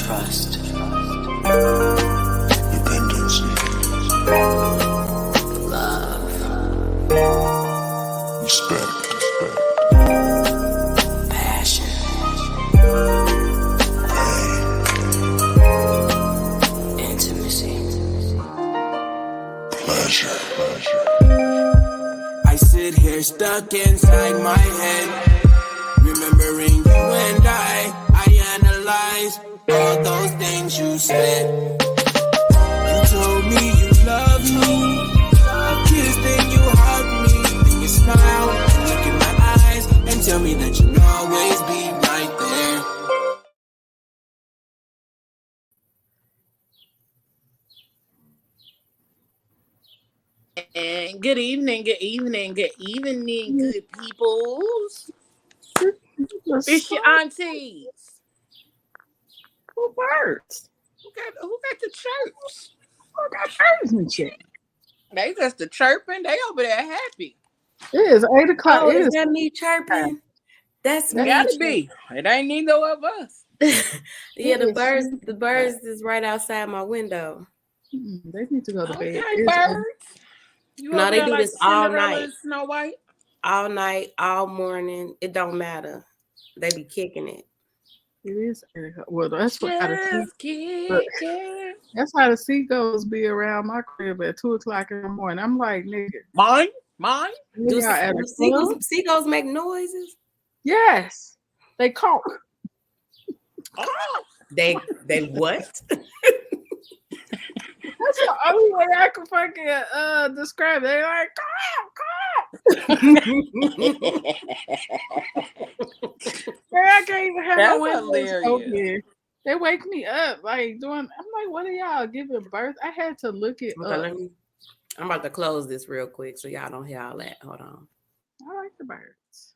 trust, dependency, love, respect, passion, pain, intimacy, pleasure. I sit here stuck inside my head, remembering you and I analyze all those things you said. You told me you loved me, you kissed and you hugged me, then you smiled, look in my eyes and tell me that you'll always be right there. And good evening, good peoples. It's your aunties. Who birds? Who got the chirps? Who got birds and shit? They just the chirping. They over there happy. It is 8 o'clock. Oh, is that me chirping? That's me. Gotta be. It ain't neither of us. Yeah, the birds is right outside my window. They need to go to bed. Okay, birds. No, they do like this all night. Snow White? All night, all morning. It don't matter. They be kicking it. It is. Well, that's what that's how the seagulls be around my crib at 2 o'clock in the morning. I'm like, nigga. Mine? Do seagulls make noises? Yes. They conk. Oh. They what? That's the only way I can fucking describe it. They like, I can't even have my windows open. They wake me up like doing. I'm like, what are y'all giving birth? I had to look it up. I'm about to close this real quick so y'all don't hear all that. Hold on. I like the birds.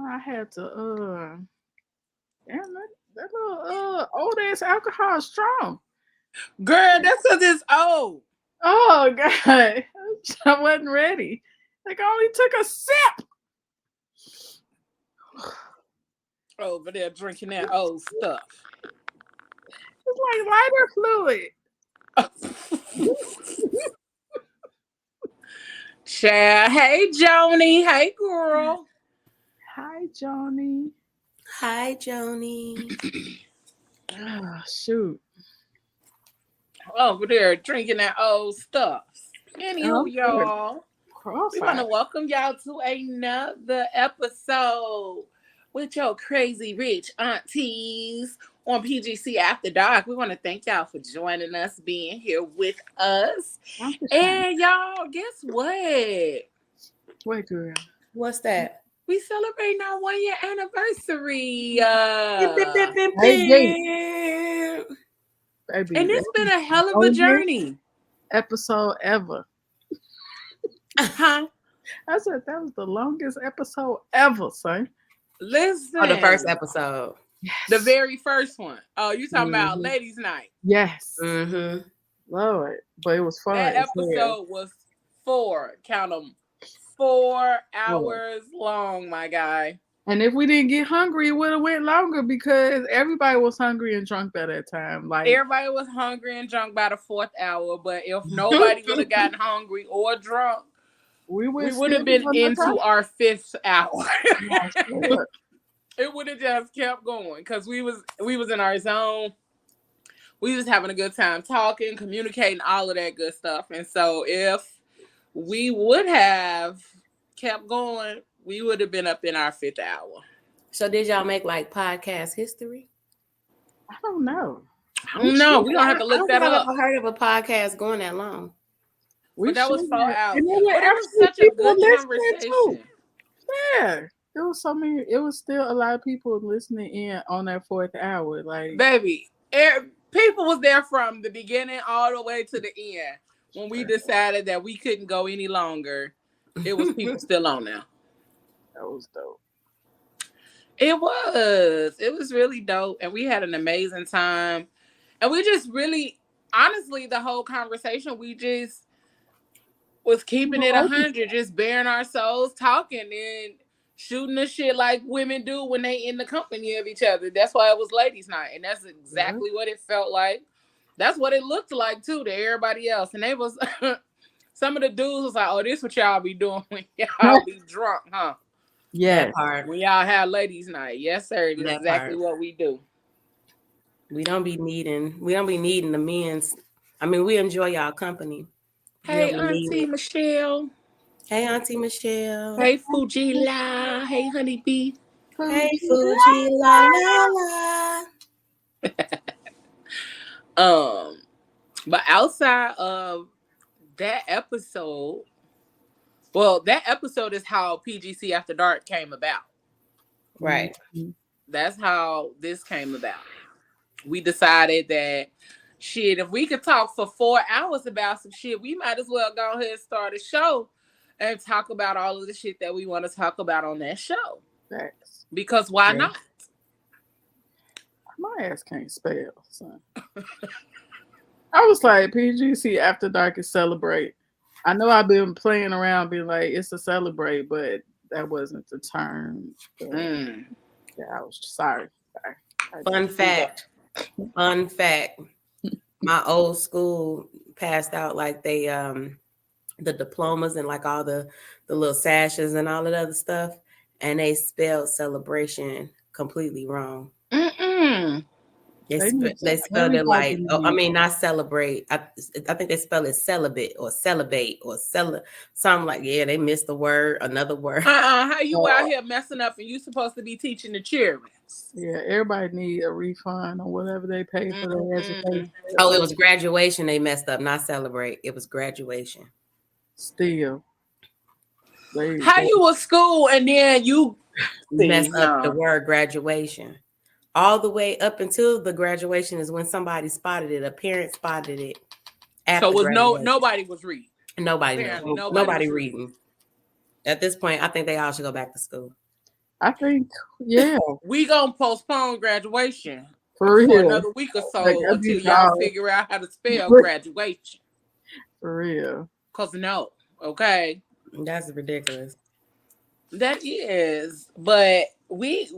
I had to damn that little old ass alcohol is strong. Girl, that's because it's old. Oh God. I wasn't ready. Like I only took a sip. Over there drinking that old stuff. It's like lighter fluid. Child, hey Joni, hey girl. Hi Joni. Hi Joni. Oh shoot. Over there drinking that old stuff. Anywho, y'all, we want to welcome y'all to another episode with your crazy rich aunties on PGC After Dark. We want to thank y'all for joining us, being here with us. And y'all, guess what? Wait, girl. What's that? We celebrating our 1 year anniversary. Baby, and it's been a hell of a journey. Episode ever. Huh? I said that was the longest episode ever, son. Listen. Oh, the first episode. Yes. The very first one. Oh, you talking about Ladies' Night. Yes. Mm-hmm. Lord. But it was fun. That episode was 4 hours long, my guy. And if we didn't get hungry, it would have went longer because everybody was hungry and drunk by that time. Like everybody was hungry and drunk by the 4th hour, but if nobody would have gotten hungry or drunk, we would have been into our 5th hour. It would have just kept going because we was in our zone. We was having a good time talking, communicating, all of that good stuff. And so if we would have kept going, we would have been up in our 5th hour. So did y'all make like podcast history? I don't know. No, we don't have to look that up. I've never heard of a podcast going that long. But that was 4 hours. And it was such a good conversation. Yeah. There was so many. It was still a lot of people listening in on that 4th hour. Like, baby, people was there from the beginning all the way to the end. When we decided that we couldn't go any longer, it was people still on there. That was dope. It was really dope, and we had an amazing time. And we just really, honestly, the whole conversation, we just was keeping it 100, just bearing our souls, talking, and shooting the shit like women do when they in the company of each other. That's why it was ladies' night, and that's exactly what it felt like. That's what it looked like too to everybody else, and they was some of the dudes was like, "Oh, this what y'all be doing when y'all be drunk, huh?" Yeah, when y'all have ladies' night. Yes, sir. That's exactly what we do. We don't be needing the men's. I mean, we enjoy y'all company. Hey, Auntie Michelle. Hey, Auntie Michelle. Hey, Fujila. Hey, Honeybee. Hey, Fuji la la. But outside of that episode, well, that episode is how PGC After Dark came about. Right. That's how this came about. We decided that shit, if we could talk for 4 hours about some shit, we might as well go ahead and start a show and talk about all of the shit that we want to talk about on that show. Thanks. Because why not? My ass can't spell, son. I was like, PGC After Dark is celebrate. I know I've been playing around being like, it's a celebrate, but that wasn't the term. Yeah, I was sorry. Fun fact. My old school passed out like they the diplomas and like all the little sashes and all of the other stuff, and they spelled celebration completely wrong. They spelled it like, not celebrate. I think they spell it celibate or something like, yeah, they missed the word, another word. How you out here messing up and you supposed to be teaching the children? Yeah, everybody need a refund on whatever they pay for their education. Oh, it was graduation they messed up, not celebrate. It was graduation. Still. How you was school and then you messed up the word graduation? All the way up until the graduation is when somebody spotted it. A parent spotted it. So nobody was reading. Nobody reading. At this point, I think they all should go back to school. I think, yeah. We gonna postpone graduation for another week or so until y'all figure out how to spell graduation. For real. Cause no, okay. That's ridiculous. That is, but we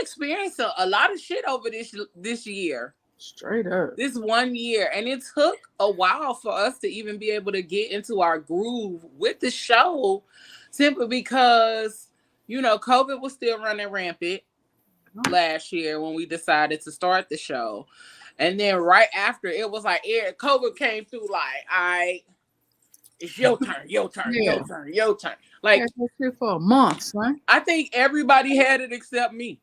experienced a lot of shit over this year. Straight up. This 1 year. And it took a while for us to even be able to get into our groove with the show, simply because, COVID was still running rampant last year when we decided to start the show. And then right after, it was like COVID came through like, all right, it's your turn, your turn, your turn, your turn. Like for a month, right? I think everybody had it except me.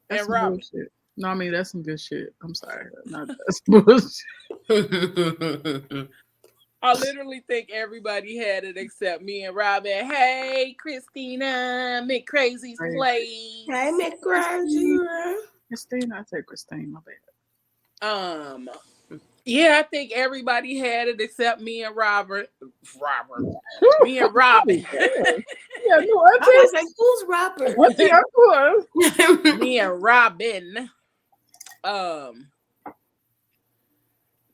That's and Robin. Bullshit. No, I mean that's some good shit. I'm sorry. That's bullshit. I literally think everybody had it except me and Robin. Hey, Christina, McCrazy's place. Hey, McCrazy. Christina, I said Christine, my bad. Yeah, I think everybody had it except me and Robert. Me and Robin. Yeah, no, I was like, who's Robert? Me and Robin.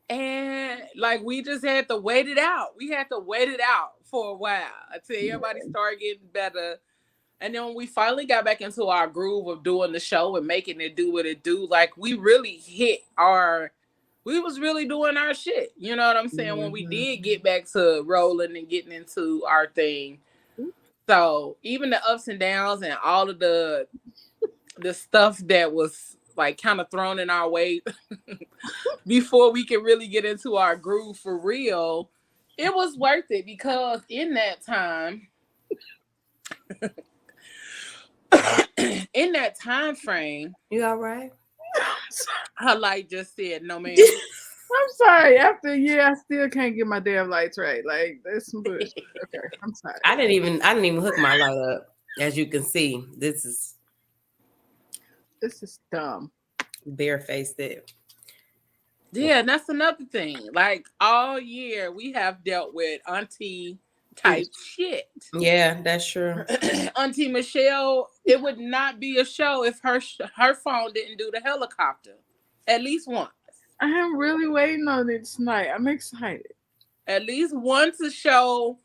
And like we just had to wait it out. We had to wait it out for a while until everybody started getting better. And then when we finally got back into our groove of doing the show and making it do what it do, like we really we was really doing our shit. You know what I'm saying? When we did get back to rolling and getting into our thing. So even the ups and downs and all of the stuff that was like kind of thrown in our way before we could really get into our groove for real, it was worth it because in that time, in that time frame, you all right? Her light just said, "No, man." I'm sorry. After a year, I still can't get my damn lights right. Like that's some bullshit. Okay, I'm sorry. I didn't even hook my light up. As you can see, this is dumb. Barefaced it. Yeah, and that's another thing. Like all year, we have dealt with auntie type shit. Yeah, that's true. Auntie Michelle, it would not be a show if her phone didn't do the helicopter at least once. I am really waiting on it tonight. I'm excited. At least once a show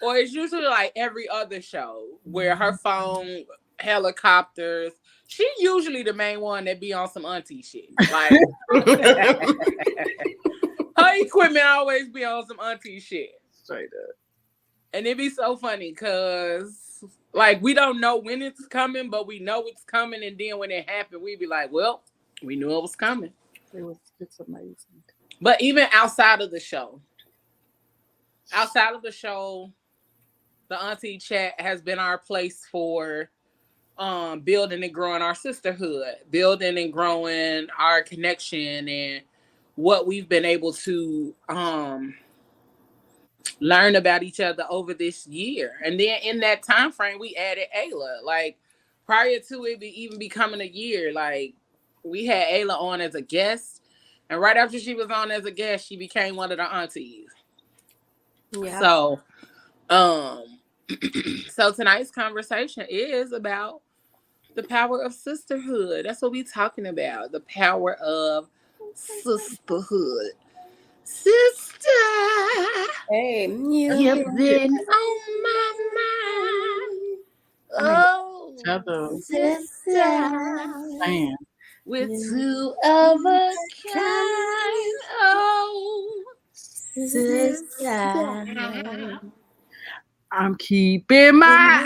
Or it's usually like every other show where her phone, helicopters. She usually the main one that be on some auntie shit. Like her equipment always be on some auntie shit. Straight up. And it be so funny because like we don't know when it's coming, but we know it's coming. And then when it happened, we be like, well, we knew it was coming. It's amazing. But even outside of the show, the auntie chat has been our place for building and growing our sisterhood, building and growing our connection, and what we've been able to learn about each other over this year. And then in that time frame, we added Ayla. Like prior to it even becoming a year, like we had Ayla on as a guest, and right after she was on as a guest, she became one of the aunties. Yeah. So, so tonight's conversation is about the power of sisterhood. That's what we're talking about. The power of sisterhood. Sister, hey, you've been on my mind. Oh, sister, man. We're two of a kind. Oh, sister. I'm keeping my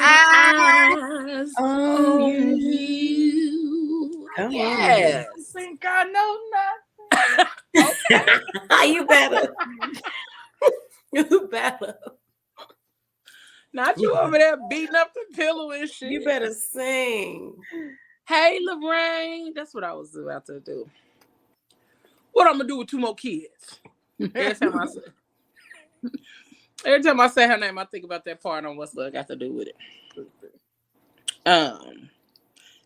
eyes on you. Come yes. I think I know nothing. Okay. You better. You better. Not you over there beating up the pillow and shit. You better sing. Hey, Lorraine. That's what I was about to do. What I'm going to do with two more kids? Every time I say her name, I think about that part on what's got to do with it.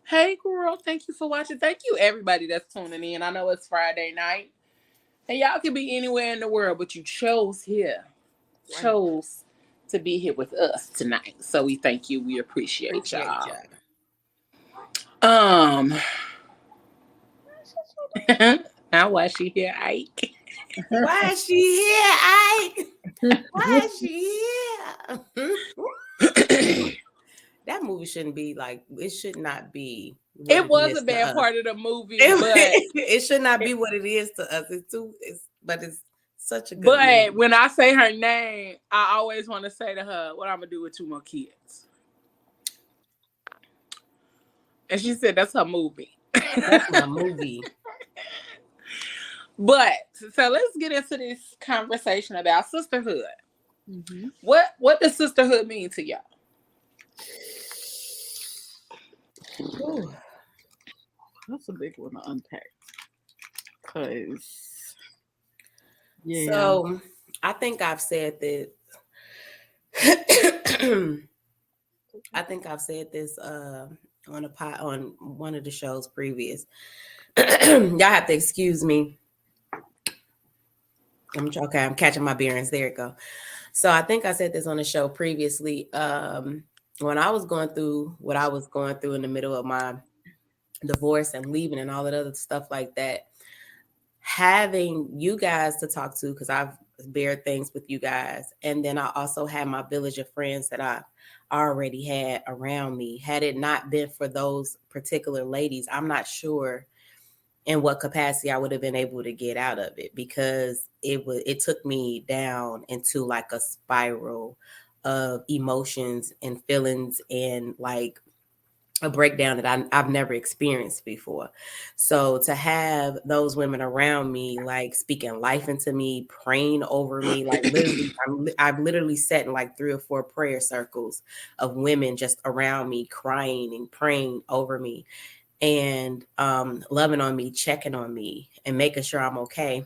Hey, girl. Thank you for watching. Thank you, everybody that's tuning in. I know it's Friday night. And y'all could be anywhere in the world, but you chose here. Right. Chose to be here with us tonight. So we thank you. We appreciate y'all. Now why she here, Ike? Why is she here, Ike? Why is she here? That movie shouldn't be like, it should not be. It was a bad part of the movie, but it should not be what it is to us. But it's such a good movie. When I say her name, I always want to say to her, what I'm going to do with two more kids. And she said, that's her movie. That's my movie. But, so let's get into this conversation about sisterhood. Mm-hmm. What does sisterhood mean to y'all? Ooh, that's a big one to unpack. Yeah. So I think I've said this. I think I've said this on one of the shows previous. Y'all have to excuse me. I'm catching my bearings. There it go. So I think I said this on the show previously. When I was going through what I was going through in the middle of my divorce and leaving and all that other stuff like that, having you guys to talk to, because I've bared things with you guys. And then I also had my village of friends that I already had around me. Had it not been for those particular ladies, I'm not sure in what capacity I would have been able to get out of it, because it took me down into like a spiral of emotions and feelings and like a breakdown that I've never experienced before. So to have those women around me, like speaking life into me, praying over me, like literally, I've literally sat in like 3 or 4 prayer circles of women just around me, crying and praying over me and loving on me, checking on me and making sure I'm okay.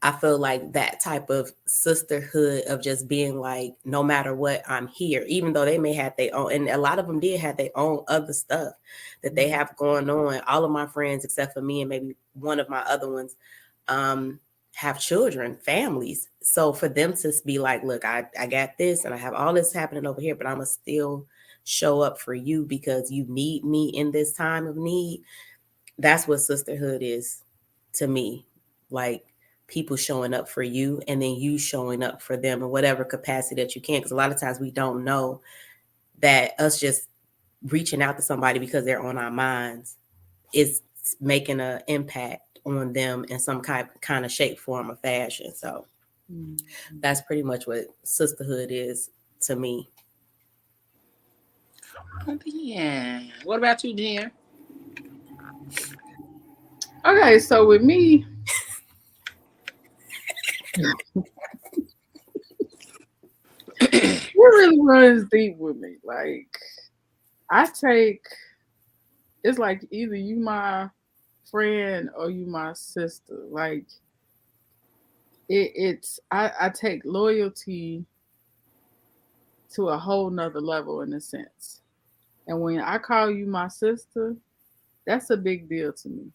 I feel like that type of sisterhood of just being like, no matter what, I'm here, even though they may have their own, and a lot of them did have their own other stuff that they have going on. All of my friends, except for me and maybe one of my other ones, have children, families. So for them to be like, look, I got this and I have all this happening over here, but I'm going to still show up for you because you need me in this time of need. That's what sisterhood is to me. Like, people showing up for you and then you showing up for them in whatever capacity that you can. Because a lot of times we don't know that us just reaching out to somebody because they're on our minds is making an impact on them in some kind of shape, form, or fashion. So that's pretty much what sisterhood is to me. Yeah. What about you, Jen? Okay, so with me, it really runs deep with me. Like, it's like either you my friend or you my sister. Like, I take loyalty to a whole nother level in a sense. And when I call you my sister, that's a big deal to me.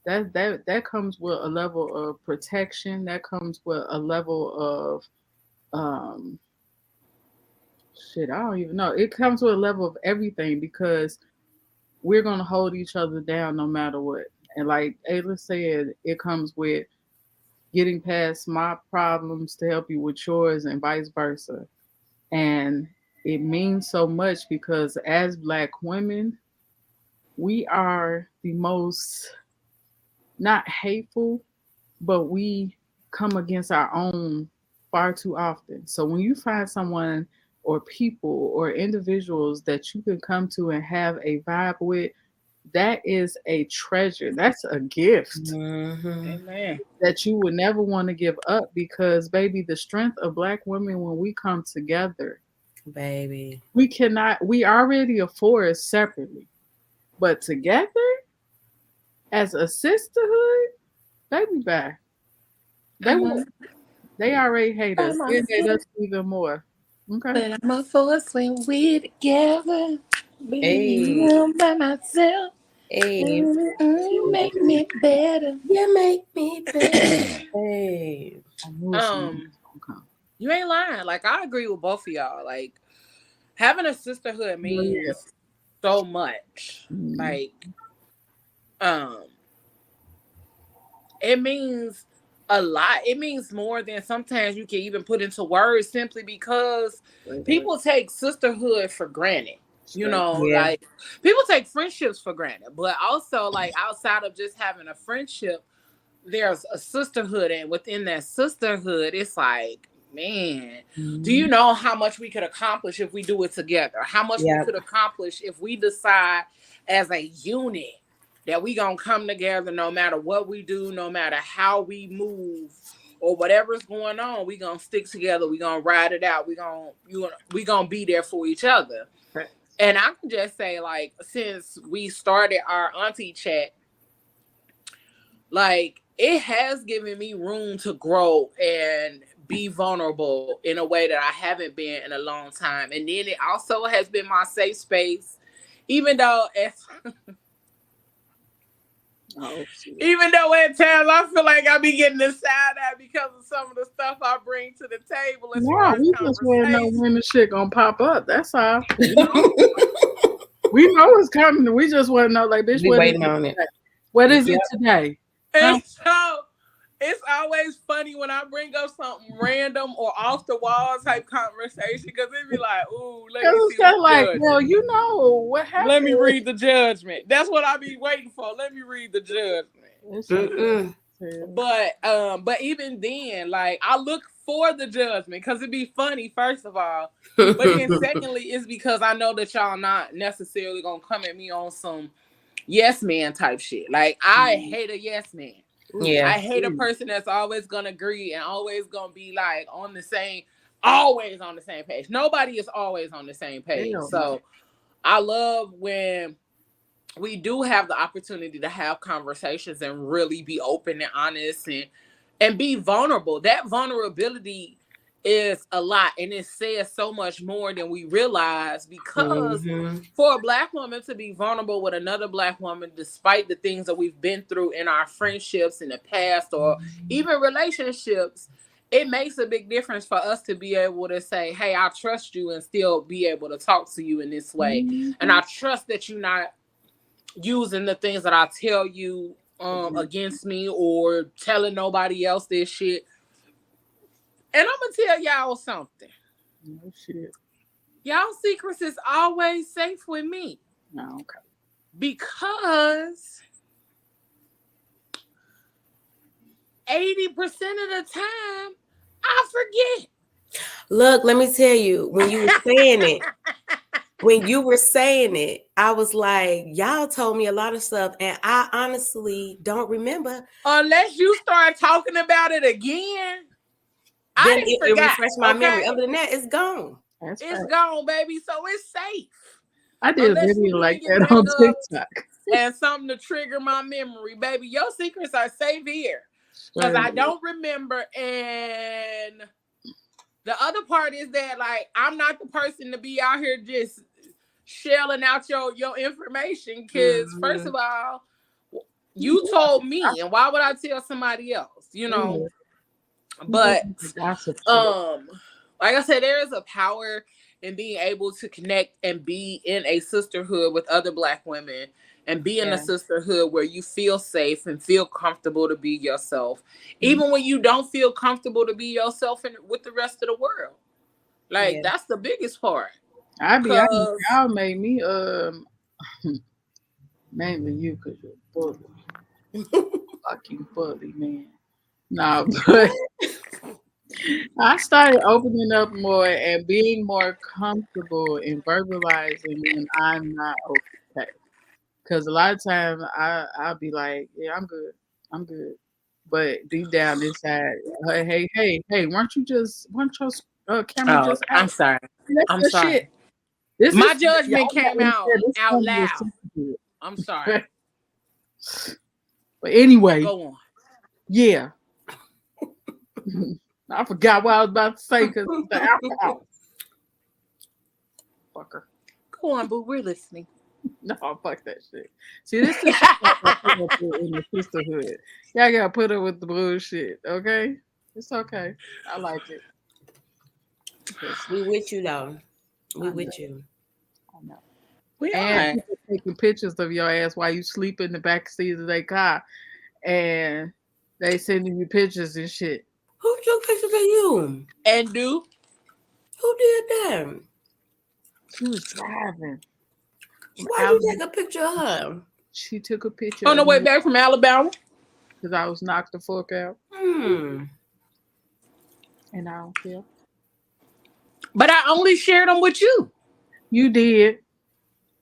That comes with a level of protection. That comes with a level of shit. I don't even know. It comes with a level of everything because we're gonna hold each other down no matter what. And like Ayla said, it comes with getting past my problems to help you with yours and vice versa. And it means so much because as Black women, we are the most not hateful, but we come against our own far too often. So when you find someone or people or individuals that you can come to and have a vibe with, that is a treasure. That's a gift. Amen. That you would never want to give up because, baby, the strength of Black women when we come together, baby, we already a force separately, but together as a sisterhood, baby, bye. They already hate us. They hate us even more. Okay. But I'm a force when we're together. Hey. Being by myself. Hey. You make me better. You make me better. Hey. You ain't lying. Like, I agree with both of y'all. Like, having a sisterhood means so much. Like, it means a lot. It means more than sometimes you can even put into words simply because people take sisterhood for granted. You know, like people take friendships for granted, but also like outside of just having a friendship, there's a sisterhood, and within that sisterhood, it's like, man, do you know how much we could accomplish if we do it together? How much we could accomplish if we decide as a unit that we gonna come together no matter what we do, no matter how we move or whatever's going on, we gonna stick together, we gonna ride it out, we gonna be there for each other. Right. And I can just say, like, since we started our auntie chat, like, it has given me room to grow and be vulnerable in a way that I haven't been in a long time. And then it also has been my safe space, even though even though at times I feel like I be getting the side eye because of some of the stuff I bring to the table as far as we just want to know when the shit gonna pop up. That's all. You know? We know it's coming. We just want to know, like, bitch, what is it today? What is it today? And so it's always funny when I bring up something random or off the wall type conversation because it be like, ooh, let me see the like, well, you know what happened. Let me read the judgment. That's what I be waiting for. Let me read the judgment. But even then, like, I look for the judgment because it'd be funny, first of all. But then secondly, it's because I know that y'all not necessarily gonna come at me on some yes man type shit. Like, I hate a yes man. I hate a person that's always gonna agree and always gonna be like always on the same page. Nobody is always on the same page. So I love when we do have the opportunity to have conversations and really be open and honest and be vulnerable. That vulnerability is a lot, and it says so much more than we realize, because for a Black woman to be vulnerable with another Black woman, despite the things that we've been through in our friendships in the past or even relationships, it makes a big difference for us to be able to say, hey, I trust you, and still be able to talk to you in this way. And I trust that you're not using the things that I tell you against me or telling nobody else this shit. And I'm gonna tell y'all something. No shit. Y'all secrets is always safe with me. No, okay. Because 80% of the time, I forget. Look, let me tell you, when you were saying it, I was like, y'all told me a lot of stuff, and I honestly don't remember. Unless you start talking about it again, Then it refreshed my memory. Other than that, it's gone. It's gone, baby. So it's safe. I did a video like that on TikTok. And something to trigger my memory, baby. Your secrets are safe here. Because I don't remember. And the other part is that, like, I'm not the person to be out here just shelling out your information. Because, first of all, you told me. And why would I tell somebody else? You know? But, like I said, there is a power in being able to connect and be in a sisterhood with other Black women and be in a sisterhood where you feel safe and feel comfortable to be yourself, even when you don't feel comfortable to be yourself with the rest of the world. Like, that's the biggest part. I be honest, y'all made me mainly you because you're bully. Fucking bully, man. No, but I started opening up more and being more comfortable in verbalizing when I'm not okay. Because a lot of times I'll be like, yeah, I'm good. But deep down inside, hey, weren't your camera just out? I'm sorry. I'm sorry. Shit. My judgment came out loud. I'm sorry. But anyway. Go on. Yeah. I forgot what I was about to say because the alcohol. Fucker. Go on, boo. We're listening. No, fuck that shit. See, this is in the sisterhood. Y'all gotta put up with the bullshit, okay? It's okay. I like it. We with you though. We with you. I know. And people taking pictures of your ass while you sleep in the back seat of their car, and they sending you pictures and shit. Who took pictures of you? And do? Who did that? She was driving. Why did you take a picture of her? She took a picture on the way back from Alabama. Because I was knocked the fuck out. And I don't care. But I only shared them with you. You did.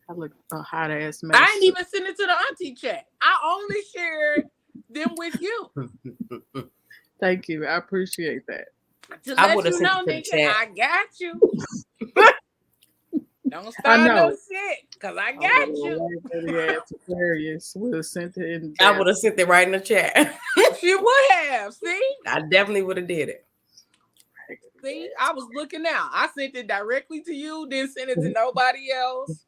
I look a hot ass mess. I didn't even send it to the auntie chat. I only shared them with you. Thank you. I appreciate that. To let you know, nigga, I got you. Don't start no shit, because I got you. Would have sent it in. I would have sent it right in the chat. She would have. See? I definitely would have did it. See? I was looking out. I sent it directly to you, didn't send it to nobody else.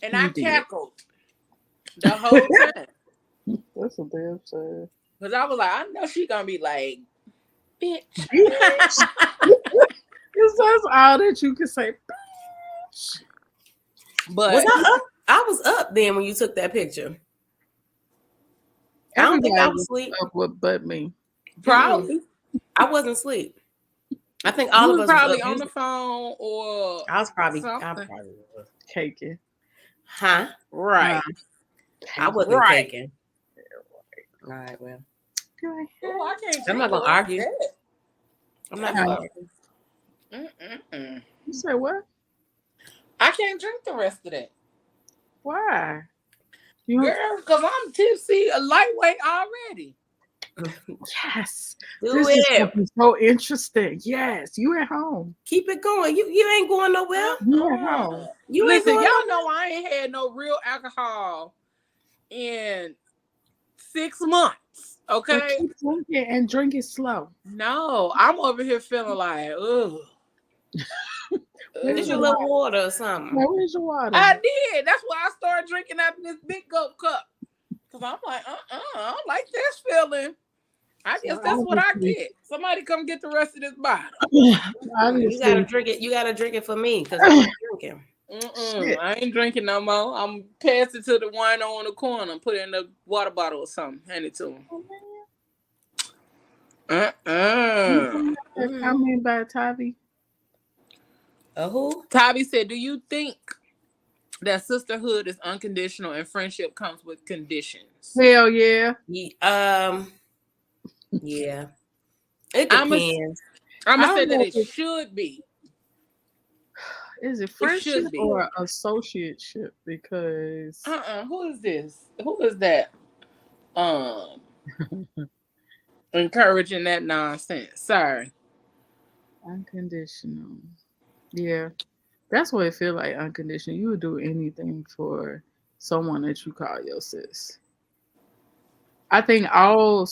And I cackled the whole time. That's a damn shame. Because I was like, I know she going to be like, bitch. That's all that you can say. Bitch. But was I up? I was up then when you took that picture. I don't think I was asleep. But me. Probably. I wasn't asleep. I think all of us probably on the phone or I was probably caking. Huh? Right. I wasn't caking. All right, well. I'm not gonna argue. I'm not gonna argue. You said what? I can't drink the rest of that. Why? Girl, because I'm tipsy, a lightweight already. Yes. Do it. Is so interesting. Yes. You at home. Keep it going. You ain't going nowhere. You at home. Listen, y'all know I ain't had no real alcohol in 6 months. Okay. But keep drinking and drink it slow. No, I'm over here feeling like, ugh. Get your little water or something. Where's your water? I did. That's why I started drinking out of this big gulp cup. Because I'm like, I don't like this feeling. I guess that's what I get. Somebody come get the rest of this bottle. You gotta drink it. You gotta drink it for me because I'm not drinking. I ain't drinking no more. I'm passing to the wine on the corner. Put it in the water bottle or something. Hand it to him. Comment by Tavi. Who? Tavi said, "Do you think that sisterhood is unconditional and friendship comes with conditions?" Hell yeah. Yeah. It depends. I'm gonna say that it should be. Is it friendship or associateship? Because who is this? Who is that? Encouraging that nonsense. Sorry. Unconditional. Yeah. That's what it feels like, unconditional. You would do anything for someone that you call your sis. I think all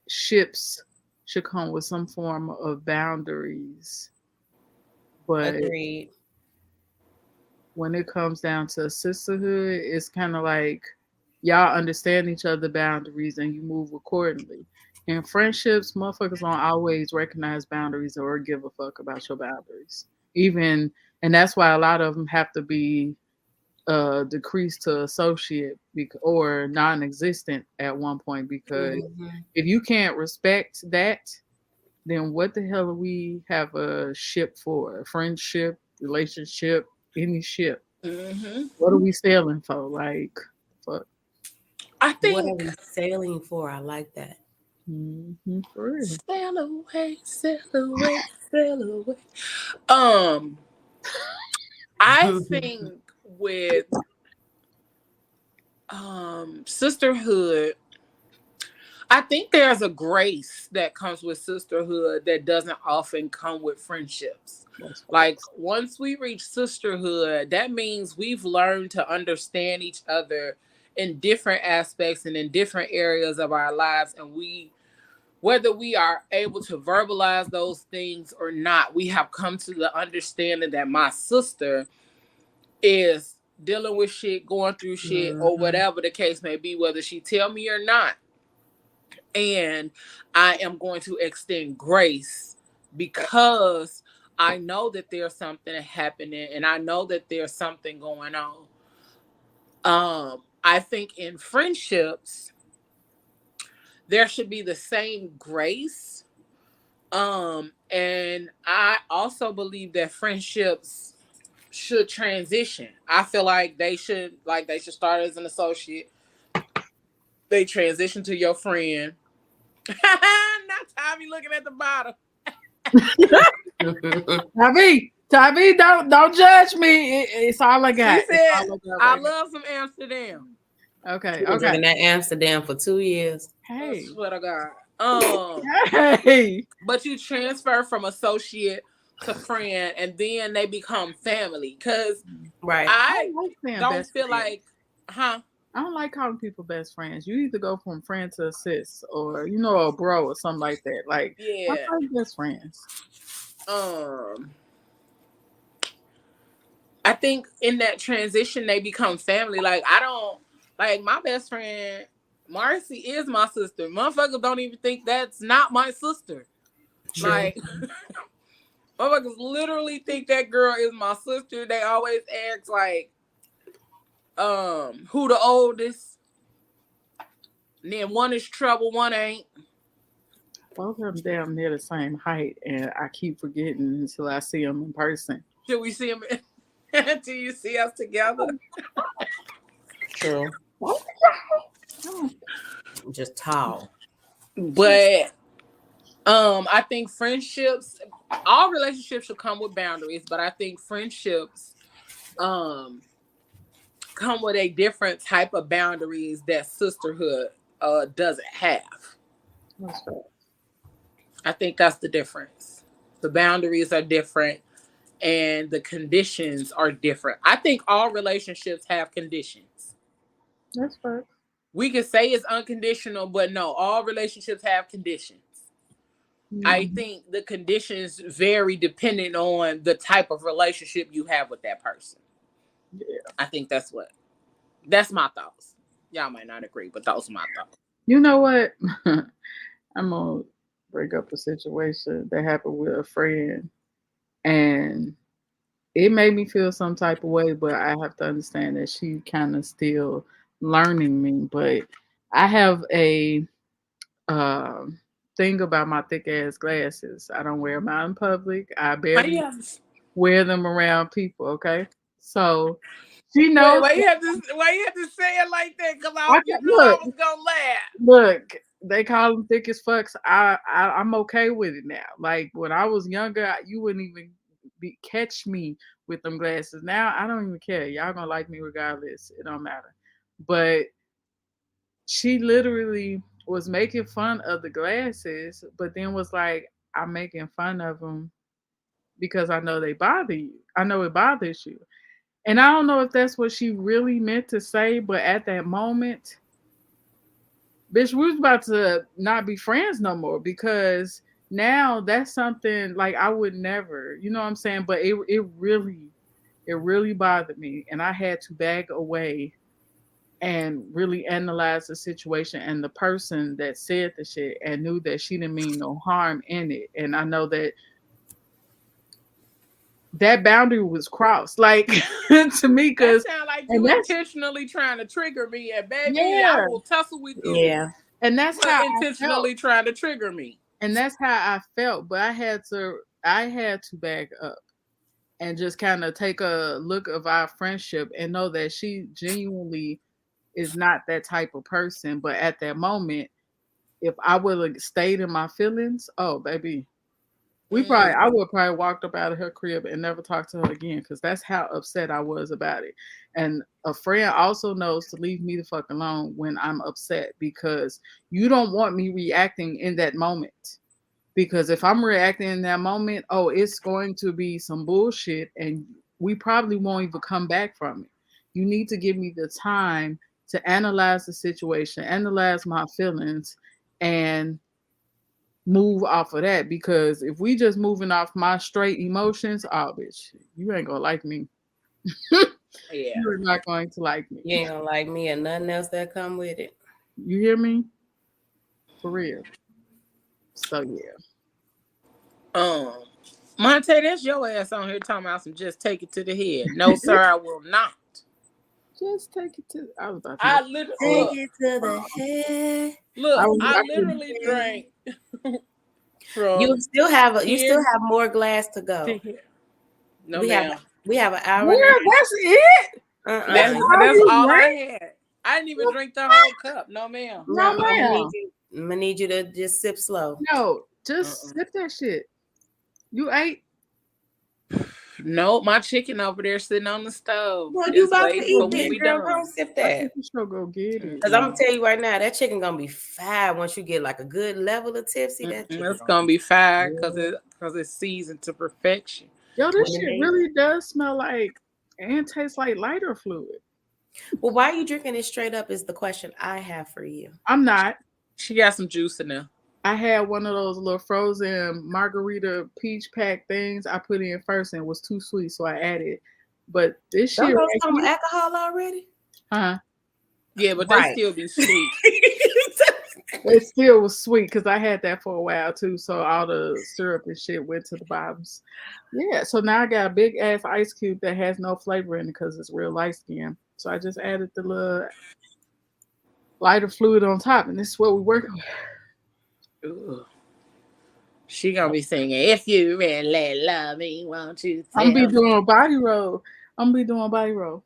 ships should come with some form of boundaries. But agreed. When it comes down to sisterhood, it's kind of like y'all understand each other's boundaries and you move accordingly. In friendships, motherfuckers don't always recognize boundaries or give a fuck about your boundaries. And that's why a lot of them have to be decreased to associate or non-existent at one point, because if you can't respect that, then what the hell do we have a ship for? A friendship, relationship, any ship? What are we sailing for? Like, fuck. I think. What are we sailing for? I like that. For real. Sail away, sail away, sail away. I think with sisterhood, I think there's a grace that comes with sisterhood that doesn't often come with friendships. Like, once we reach sisterhood, that means we've learned to understand each other in different aspects and in different areas of our lives. And whether we are able to verbalize those things or not, we have come to the understanding that my sister is dealing with shit, going through shit, or whatever the case may be, whether she tell me or not. And I am going to extend grace because I know that there's something happening and I know that there's something going on. I think in friendships, there should be the same grace. And I also believe that friendships should transition. I feel like they should start as an associate. They transition to your friend. Not Tommy looking at the bottom. Tavi, don't judge me. It's all I got. She said, I love some Amsterdam. Okay. She was in that Amsterdam for 2 years. Hey. I swear to God. Hey. But you transfer from associate to friend, and then they become family. Because I don't feel like, I don't like calling people best friends. You either go from friend to sis, or a bro or something like that. Like, I like best friends. I think in that transition they become family. Like, I don't like my best friend Marcy is my sister. Motherfuckers don't even think that's not my sister. True. Like, motherfuckers literally think that girl is my sister. They always ask like, who the oldest? And then one is trouble, one ain't. Both of them damn near the same height, and I keep forgetting until I see them in person. Should we see them until you see us together? True. Just tall. But I think friendships, all relationships should come with boundaries, but I think friendships come with a different type of boundaries that sisterhood doesn't have. That's right. I think that's the difference. The boundaries are different and the conditions are different. I think all relationships have conditions. That's right. We can say it's unconditional, but no, all relationships have conditions. I think the conditions vary depending on the type of relationship you have with that person. Yeah. I think that's my thoughts. Y'all might not agree, but those are my thoughts. You know what? I'm going to break up a situation that happened with a friend. And it made me feel some type of way, but I have to understand that she kind of still learning me. But I have a thing about my thick ass glasses. I don't wear them out in public. I Why barely you have to, wear them around people. Okay, so she knows. why you have to say it like that? Because you knew I Look, was gonna laugh. look. They call them thick as fucks. I'm okay with it now. Like when I was younger, you wouldn't even catch me with them glasses. Now I don't even care. Y'all gonna like me regardless. It don't matter. But she literally was making fun of the glasses, but then was like, I'm making fun of them because I know they bother you. I know it bothers you. And I don't know if that's what she really meant to say, but at that moment, bitch, we was about to not be friends no more because now that's something like I would never, you know what I'm saying? But it really bothered me. And I had to back away and really analyze the situation and the person that said the shit and knew that she didn't mean no harm in it. And I know that that boundary was crossed, like to me, That because sounds like and you that's intentionally trying to trigger me, and baby, I yeah, will tussle with you. Yeah. and that's For how I felt, intentionally trying to trigger me. and that's how I felt. But I had to back up and just kind of take a look of our friendship and know that she genuinely is not that type of person. But at that moment, if I would have stayed in my feelings, oh baby, I would probably walked up out of her crib and never talked to her again because that's how upset I was about it. And a friend also knows to leave me the fuck alone when I'm upset because you don't want me reacting in that moment. Because if I'm reacting in that moment, oh, it's going to be some bullshit and we probably won't even come back from it. You need to give me the time to analyze the situation, analyze my feelings, and move off of that because if we just moving off my straight emotions, oh bitch, you ain't gonna like me. Yeah. You're not going to like me. You ain't gonna like me and nothing else that come with it. You hear me? For real. So yeah. Monte, that's your ass on here talking about some just take it to the head. No, sir, I will not. Just take it to I was about to I literally Take it to the head. I literally drank from You still have more glass to go. No, we ma'am. have an hour. Where? That's it? That's all that's you all I drink? had. I didn't even drink the whole cup. No, ma'am. No, I'm ma'am. gonna need you to just sip slow. No, just sip that shit. You ate? No, my chicken over there sitting on the stove. Well, you It's about to waiting for eat when this, we girl. done. Don't sip I that. think you should go get it. Because I'm gonna tell you right now, that chicken gonna be fine once you get like a good level of tipsy. That chicken It's gonna be fine because it's seasoned to perfection. Yo, this shit really does smell like and taste like lighter fluid. Well, why are you drinking it straight up is the question I have for you. I'm not. She got some juice in there. I had one of those little frozen margarita peach pack things I put in first and it was too sweet, so I added. But this shit Don't right come here, alcohol already? Yeah, but they still be sweet. It still was sweet because I had that for a while too. So all the syrup and shit went to the bottoms. Yeah, so now I got a big ass ice cube that has no flavor in it because it's real light skin. So I just added the little lighter fluid on top, and this is what we're working with. Ooh. She gonna be singing, "If you really love me, won't you tell I'm gonna be me?" doing a body roll.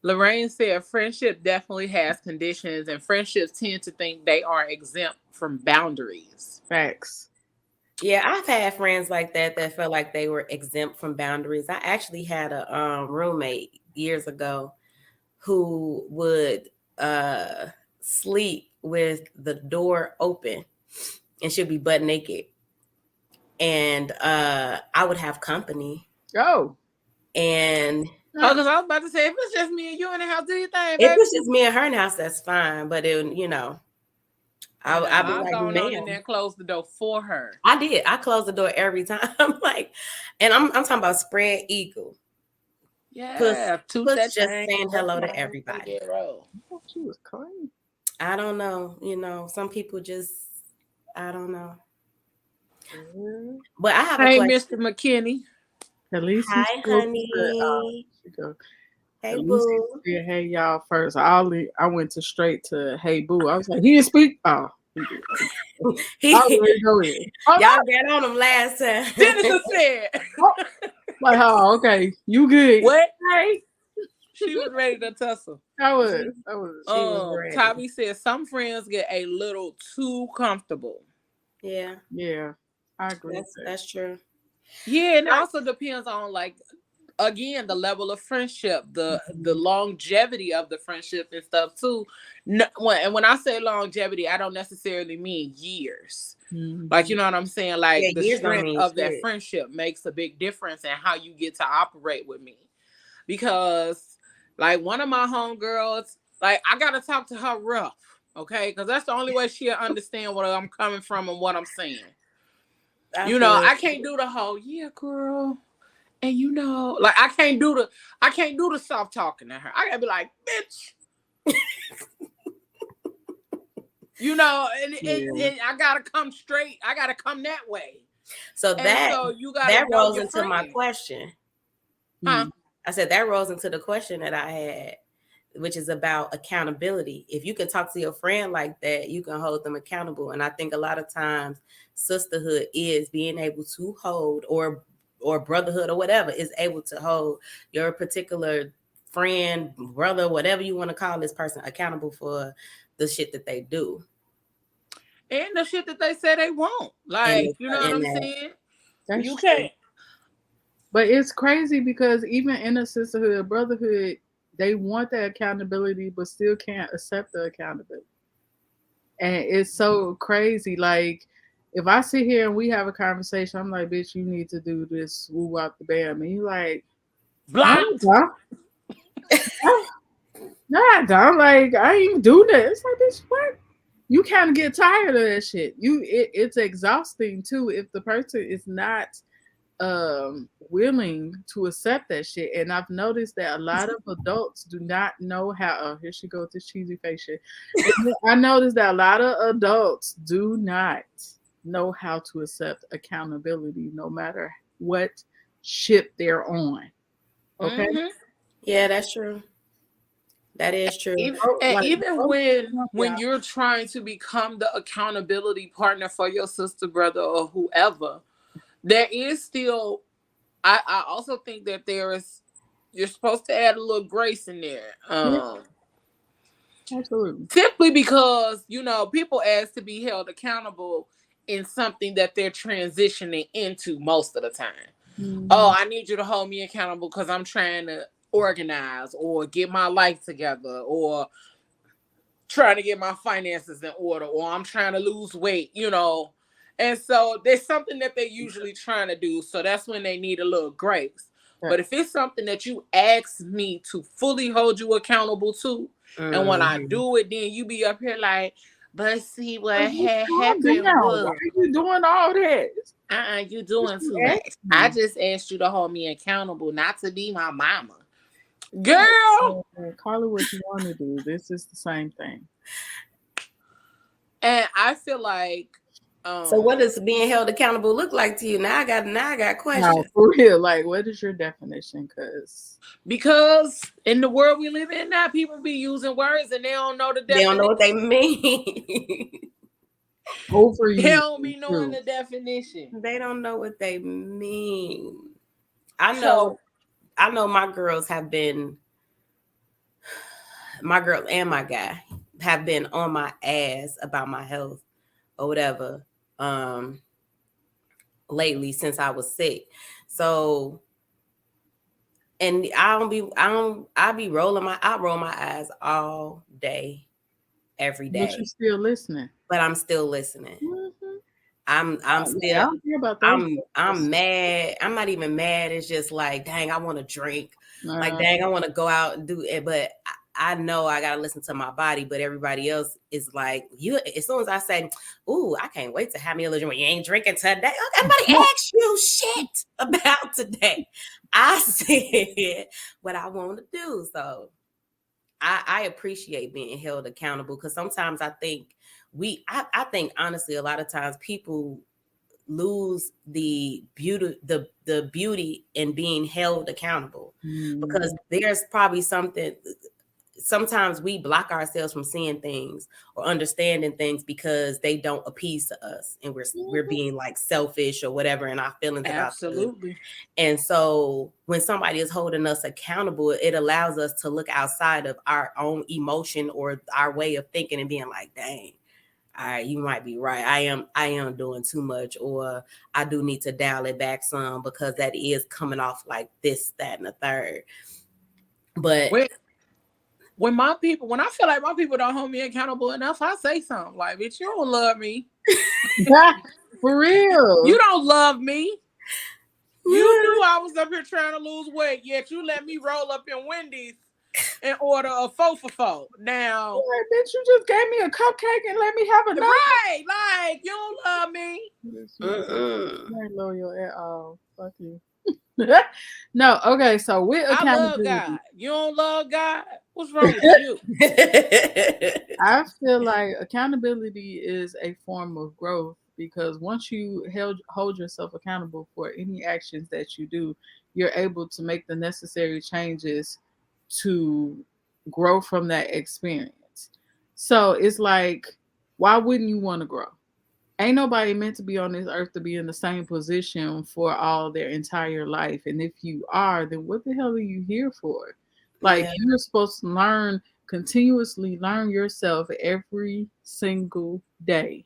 Lorraine said friendship definitely has conditions, and friendships tend to think they are exempt from boundaries. Facts. Yeah, I've had friends like that felt like they were exempt from boundaries. I actually had a roommate years ago who would sleep with the door open and she'd be butt naked. And I would have company. Oh. And because I was about to say, if it's just me and you in the house, do your thing, baby. If it's just me and her in the house, that's fine. But it, I'd be like, going on in man, there and close the door for her. I did. I closed the door every time. I'm like, and I'm talking about spread eagle. Yeah, Puss just saying hello to everybody. She was crazy. I don't know. Some people just, I don't know. But I have a question. Mr. McKinney. At least Hi, honey. Hey, At least boo. he said, "Hey, y'all" first. I went straight to "Hey, boo." I was like, "He didn't speak." Oh, he did. I already go in. Oh, y'all got on him last time. Dennis said, like, oh, okay, you good? What? Hey, She was ready to tussle. I was. She was ready. Tommy said some friends get a little too comfortable. Yeah, I agree. That's true. Yeah, and it also depends on, like, again, the level of friendship, the longevity of the friendship and stuff too. When I say longevity, I don't necessarily mean years. Mm-hmm. Like, you know what I'm saying? Like, the strength of that shit. friendship makes a big difference in how you get to operate with me. Because, like, one of my homegirls, like, I gotta talk to her rough, okay? Because that's the only way she'll understand where I'm coming from and what I'm saying. I can't do the whole, yeah, girl. And like, I can't do the soft talking to her. I gotta be like, bitch. And I gotta come straight. I gotta come that way. So that rolls into my question. Huh? I said that rolls into the question that I had, which is about accountability. If you can talk to your friend like that, you can hold them accountable. And I think a lot of times sisterhood is being able to hold, or brotherhood or whatever, is able to hold your particular friend, brother, whatever you want to call this person, accountable for the shit that they do. And the shit that they say they won't. Like, you know what I'm saying? You can't. But it's crazy because even in a sisterhood, brotherhood, they want that accountability, but still can't accept the accountability. And it's so crazy. Like, if I sit here and we have a conversation, I'm like, bitch, you need to do this, woo out the bam. And you're like, blocked. No, I don't. Like, I ain't even do that. It's like, bitch, what? You kind of get tired of that shit. It's exhausting too if the person is not willing to accept that shit. And I've noticed that a lot of adults do not know how. Oh, here she goes with this cheesy face shit. I noticed that a lot of adults do not know how to accept accountability, no matter what ship they're on. Okay. Mm-hmm. Yeah, that's true. That is true. Even when you're trying to become the accountability partner for your sister, brother, or whoever, there is still, I also think that you're supposed to add a little grace in there. Absolutely. Simply because, people ask to be held accountable in something that they're transitioning into most of the time. Mm-hmm. Oh, I need you to hold me accountable because I'm trying to organize or get my life together, or trying to get my finances in order, or I'm trying to lose weight, And so there's something that they're usually trying to do. So that's when they need a little grace. Right. But if it's something that you ask me to fully hold you accountable to, and when I do it, then you be up here like, but see what had happened was. Why are you doing all this? You doing too much. I just asked you to hold me accountable, not to be my mama. Girl, call it what you want to do. This is the same thing. And I feel like, so what does being held accountable look like to you? Now I got questions. No, for real. Like, what is your definition? Because in the world we live in now, people be using words and they don't know the definition. They don't know what they mean. They don't be knowing the definition. They don't know what they mean. I know my girls and my guy have been on my ass about my health or whatever lately since I was sick. So, and I roll my eyes all day, every day. But you're still listening. But I'm still listening. Mm-hmm. I'm still I'm mad. I'm not even mad. It's just like, dang, I want to drink. Like, dang, I want to go out and do it. But I know I gotta listen to my body. But everybody else is like, as soon as I say, ooh, I can't wait to have me a little drink. You ain't drinking today. Everybody asks you shit about today. I said what I want to do. So I appreciate being held accountable, because sometimes I think I think honestly, a lot of times people lose the beauty in being held accountable, because there's probably something. Sometimes we block ourselves from seeing things or understanding things because they don't appease to us, and we're being like selfish or whatever in our feelings about things. And so when somebody is holding us accountable, it allows us to look outside of our own emotion or our way of thinking and being like, dang, all right, you might be right. I am doing too much, or I do need to dial it back some, because that is coming off like this, that, and the third. But when I feel like my people don't hold me accountable enough, I say something like, bitch, you don't love me. For real. You don't love me. You knew I was up here trying to lose weight, yet you let me roll up in Wendy's and order a 4 for $4. Now, bitch, you just gave me a cupcake and let me have another. Right, like, you don't love me. You ain't loyal at all. Fuck you. No, okay, so with accountability, I love God. You don't love God? What's wrong with you? I feel like accountability is a form of growth, because once you hold yourself accountable for any actions that you do, you're able to make the necessary changes to grow from that experience. So it's like, why wouldn't you want to grow? Ain't nobody meant to be on this earth to be in the same position for all their entire life. And if you are, then what the hell are you here for? Like, you're supposed to continuously learn yourself every single day.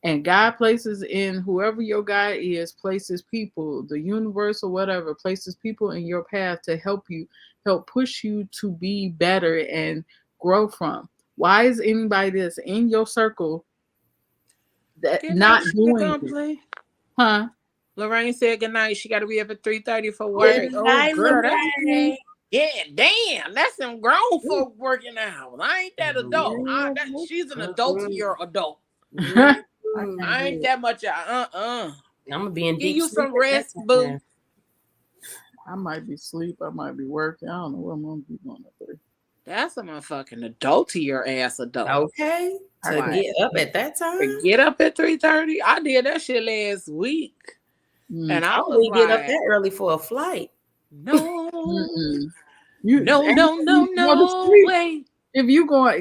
And God places in whoever your God is, places people, the universe or whatever, places people in your path to help push you to be better and grow from. Why is anybody that's in your circle that not doing it? Huh? Lorraine said good night. She got to be up at 3:30 for work. Good night, girl, Lorraine. Yeah, damn, that's some grown folk working out. I ain't that adult. She's an adult to your adult. I ain't that much. I'm gonna be in deep sleep. You some rest, boo. I might be asleep. I might be working. I don't know what I'm gonna be doing at 3. That's a motherfucking adult to your ass adult. Okay. To get up at that time? To get up at 3:30? I did that shit last week. And I was like, get up that early for a flight. No. No way. If you got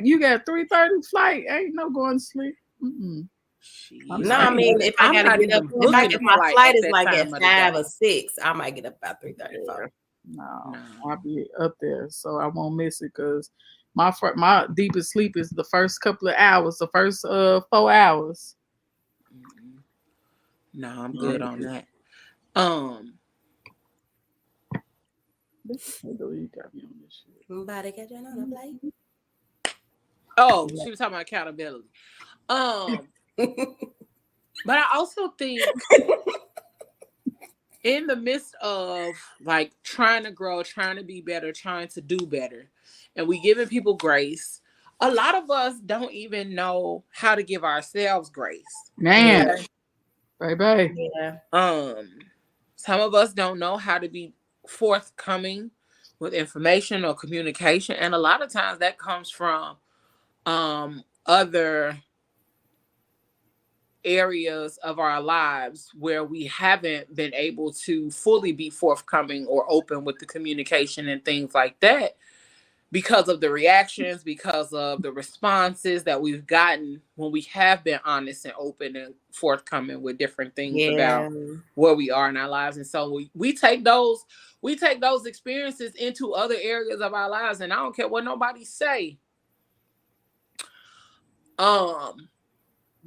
3:30 flight, ain't no going to sleep. No, I mean, if I gotta get up, if my flight is like at 5 or 6, I might get up about 3:35. No, I'll be up there, so I won't miss it, because my deepest sleep is the first couple of hours, the first 4 hours. No, I'm good on that. You got me on this shit. Somebody catch on a plate. Oh, she was talking about accountability. But I also think in the midst of like trying to grow, trying to be better, trying to do better, and we giving people grace, a lot of us don't even know how to give ourselves grace. Man, bye. Yeah. Some of us don't know how to be forthcoming with information or communication, and a lot of times that comes from other areas of our lives where we haven't been able to fully be forthcoming or open with the communication and things like that, because of the reactions, because of the responses that we've gotten when we have been honest and open and forthcoming with different things about where we are in our lives. And so we take those experiences into other areas of our lives, and I don't care what nobody say.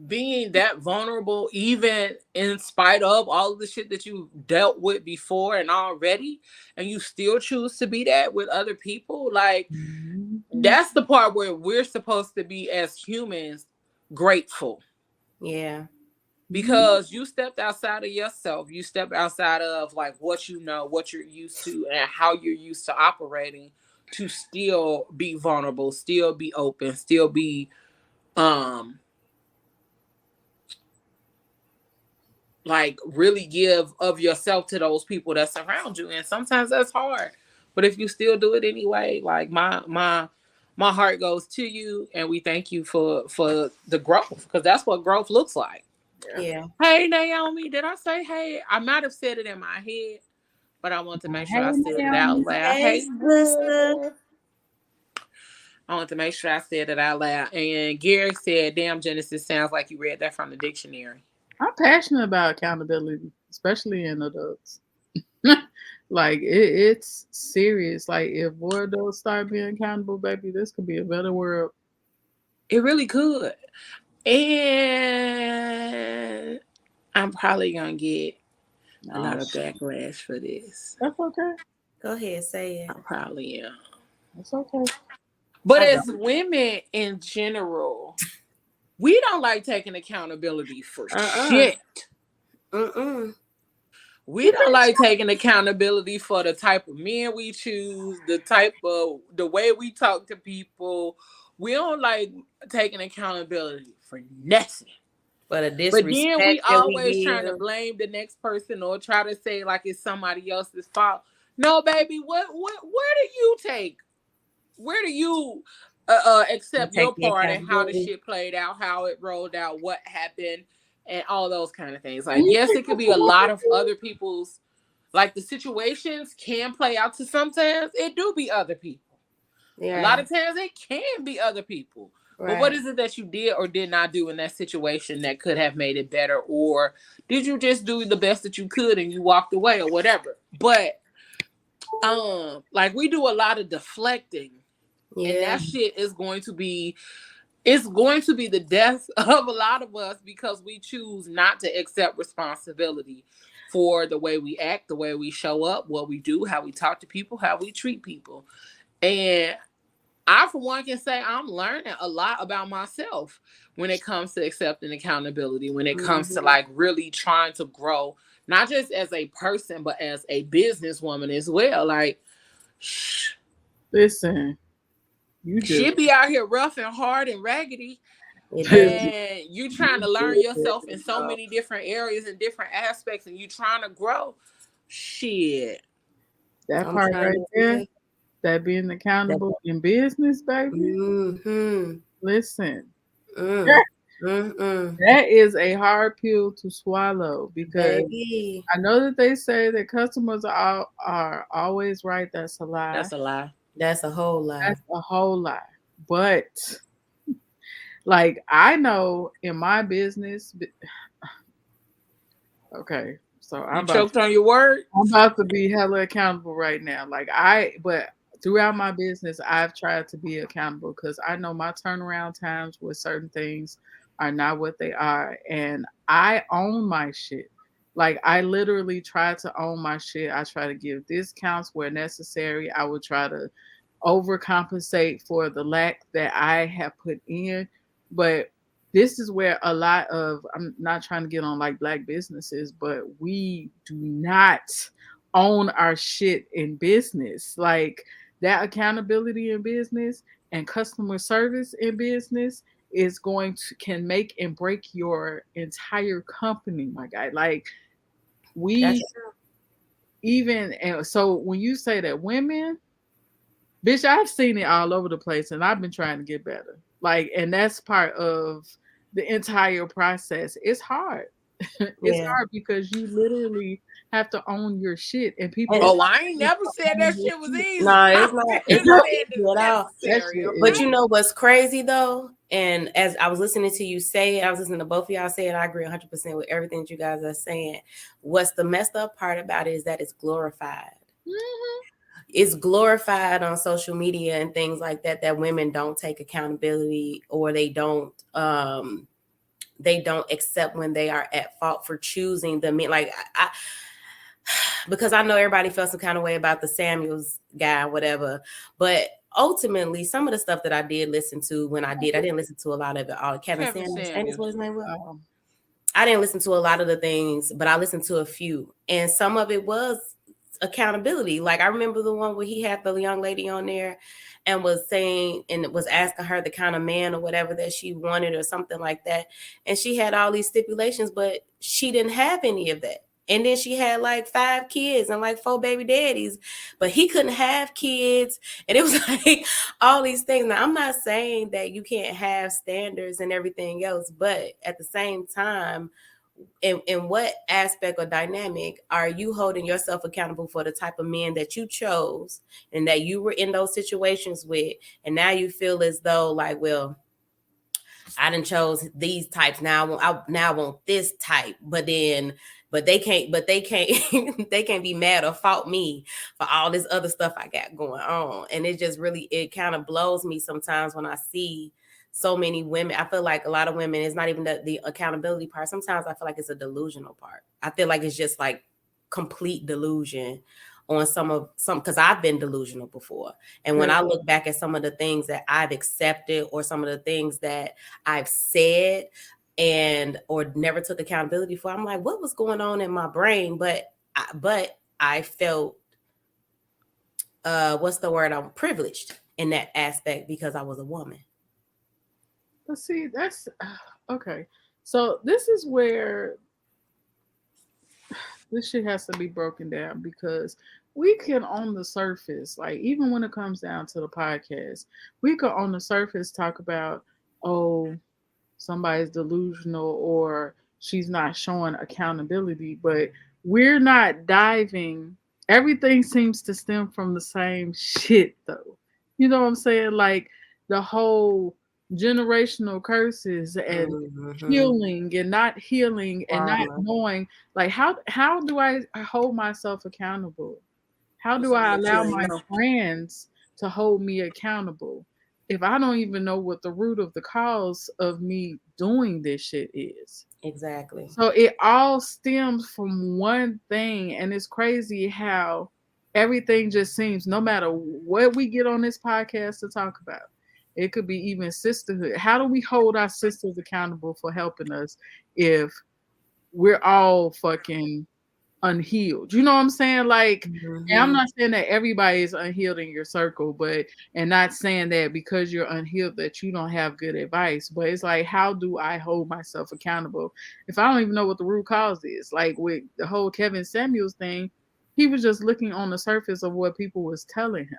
Being that vulnerable, even in spite of all of the shit that you dealt with before and already, and you still choose to be that with other people, like that's the part where we're supposed to be as humans grateful. Yeah. Because you stepped outside of yourself. You stepped outside of like what you know, what you're used to, and how you're used to operating, to still be vulnerable, still be open, still be like really give of yourself to those people that surround you. And sometimes that's hard, but if you still do it anyway, like my heart goes to you, and we thank you for the growth, because that's what growth looks like. Yeah. Hey, Naomi, did I say hey? I might have said it in my head, but I want to make sure I said it out loud. Hey, sister. I want to make sure I said it out loud. And Gary said, damn, Genesis, sounds like you read that from the dictionary. I'm passionate about accountability, especially in adults. Like it's serious. Like if more adults start being accountable, baby, this could be a better world. It really could. And I'm probably gonna get a lot of backlash for this. That's okay. Go ahead, say it. I probably am. That's okay. But as women in general, we don't like taking accountability for shit. We don't like taking accountability for the type of men we choose, the way we talk to people. We don't like taking accountability for nothing. But then we always trying to blame the next person or try to say like it's somebody else's fault. No, baby, where do you take? Where do you accept your part and how the shit played out, how it rolled out, what happened, and all those kind of things? Like, yes, it could be a lot of other people's, like the situations can play out to sometimes it do be other people. Yeah. A lot of times it can be other people. Right. But what is it that you did or did not do in that situation that could have made it better? Or did you just do the best that you could and you walked away or whatever? But like we do a lot of deflecting. Yeah. And that shit is going to be the death of a lot of us because we choose not to accept responsibility for the way we act, the way we show up, what we do, how we talk to people, how we treat people. And I, for one, can say I'm learning a lot about myself when it comes to accepting accountability, when it comes to like really trying to grow, not just as a person, but as a businesswoman as well. Like, listen, she be out here rough and hard and raggedy. And you trying to learn yourself in so many different areas and different aspects, and you trying to grow. Shit. That part right there. That being accountable in business, baby. Listen, that is a hard pill to swallow because I know that they say that customers are always right. That's a lie. That's a lie. That's a whole lie. That's a whole lie. But like I know in my business, okay. So I'm choked on your word. I'm about to be hella accountable right now. But throughout my business, I've tried to be accountable because I know my turnaround times with certain things are not what they are. And I own my shit. Like I literally try to own my shit. I try to give discounts where necessary. I will try to overcompensate for the lack that I have put in. But this is where a lot of, I'm not trying to get on like black businesses, but we do not own our shit in business. Like that accountability in business and customer service in business is can make and break your entire company, my guy. Like and so when you say that women, bitch, I've seen it all over the place and I've been trying to get better. Like, and that's part of the entire process. It's hard. It's hard because you literally have to own your shit and people. Oh, I ain't never said that shit was easy. No, it's not. It's not easy at all. But you know what's crazy though? And as I was listening to you say it, I was listening to both of y'all say it. I agree 100% with everything that you guys are saying. What's the messed up part about it is that it's glorified. Mm-hmm. It's glorified on social media and things like that, that women don't take accountability or they don't accept when they are at fault for choosing the men. Like because I know everybody felt some kind of way about the Samuels guy, whatever. But ultimately, some of the stuff that I did listen to when I didn't listen to a lot of it. All Kevin Samuels. That's what his name was. I didn't listen to a lot of the things, but I listened to a few. And some of it was accountability. Like I remember the one where he had the young lady on there and was saying and was asking her the kind of man or whatever that she wanted or something like that. And she had all these stipulations, but she didn't have any of that. And then she had like 5 kids and like 4 baby daddies, but he couldn't have kids. And it was like all these things. Now, I'm not saying that you can't have standards and everything else, but at the same time, in what aspect or dynamic are you holding yourself accountable for the type of men that you chose and that you were in those situations with? And now you feel as though like, well, I done chose these types. Now I want this type, but they can't they can't be mad or fault me for all this other stuff I got going on. And it kind of blows me sometimes when I see so many women. I feel like a lot of women, it's not even the accountability part. Sometimes I feel like it's a delusional part. I feel like it's just like complete delusion on some because I've been delusional before. And when I look back at some of the things that I've accepted or some of the things that I've said or never took accountability for, I'm like, what was going on in my brain? But I felt, what's the word? I'm privileged in that aspect because I was a woman. But see, that's okay. So this is where this shit has to be broken down, because we can on the surface, like even when it comes down to the podcast, we could on the surface talk about, oh, somebody's delusional or she's not showing accountability, but we're not diving. Everything seems to stem from the same shit though. You know what I'm saying? Like the whole generational curses and healing and not healing and not knowing, like how do I hold myself accountable? How do I allow my friends to hold me accountable if I don't even know what the root of the cause of me doing this shit is? Exactly. So it all stems from one thing, and it's crazy how everything just seems, no matter what we get on this podcast to talk about, it could be even sisterhood. How do we hold our sisters accountable for helping us if we're all fucking unhealed? You know what I'm saying? Like, and I'm not saying that everybody is unhealed in your circle, and not saying that because you're unhealed that you don't have good advice, but it's like, how do I hold myself accountable if I don't even know what the root cause is? Like with the whole Kevin Samuels thing, he was just looking on the surface of what people was telling him.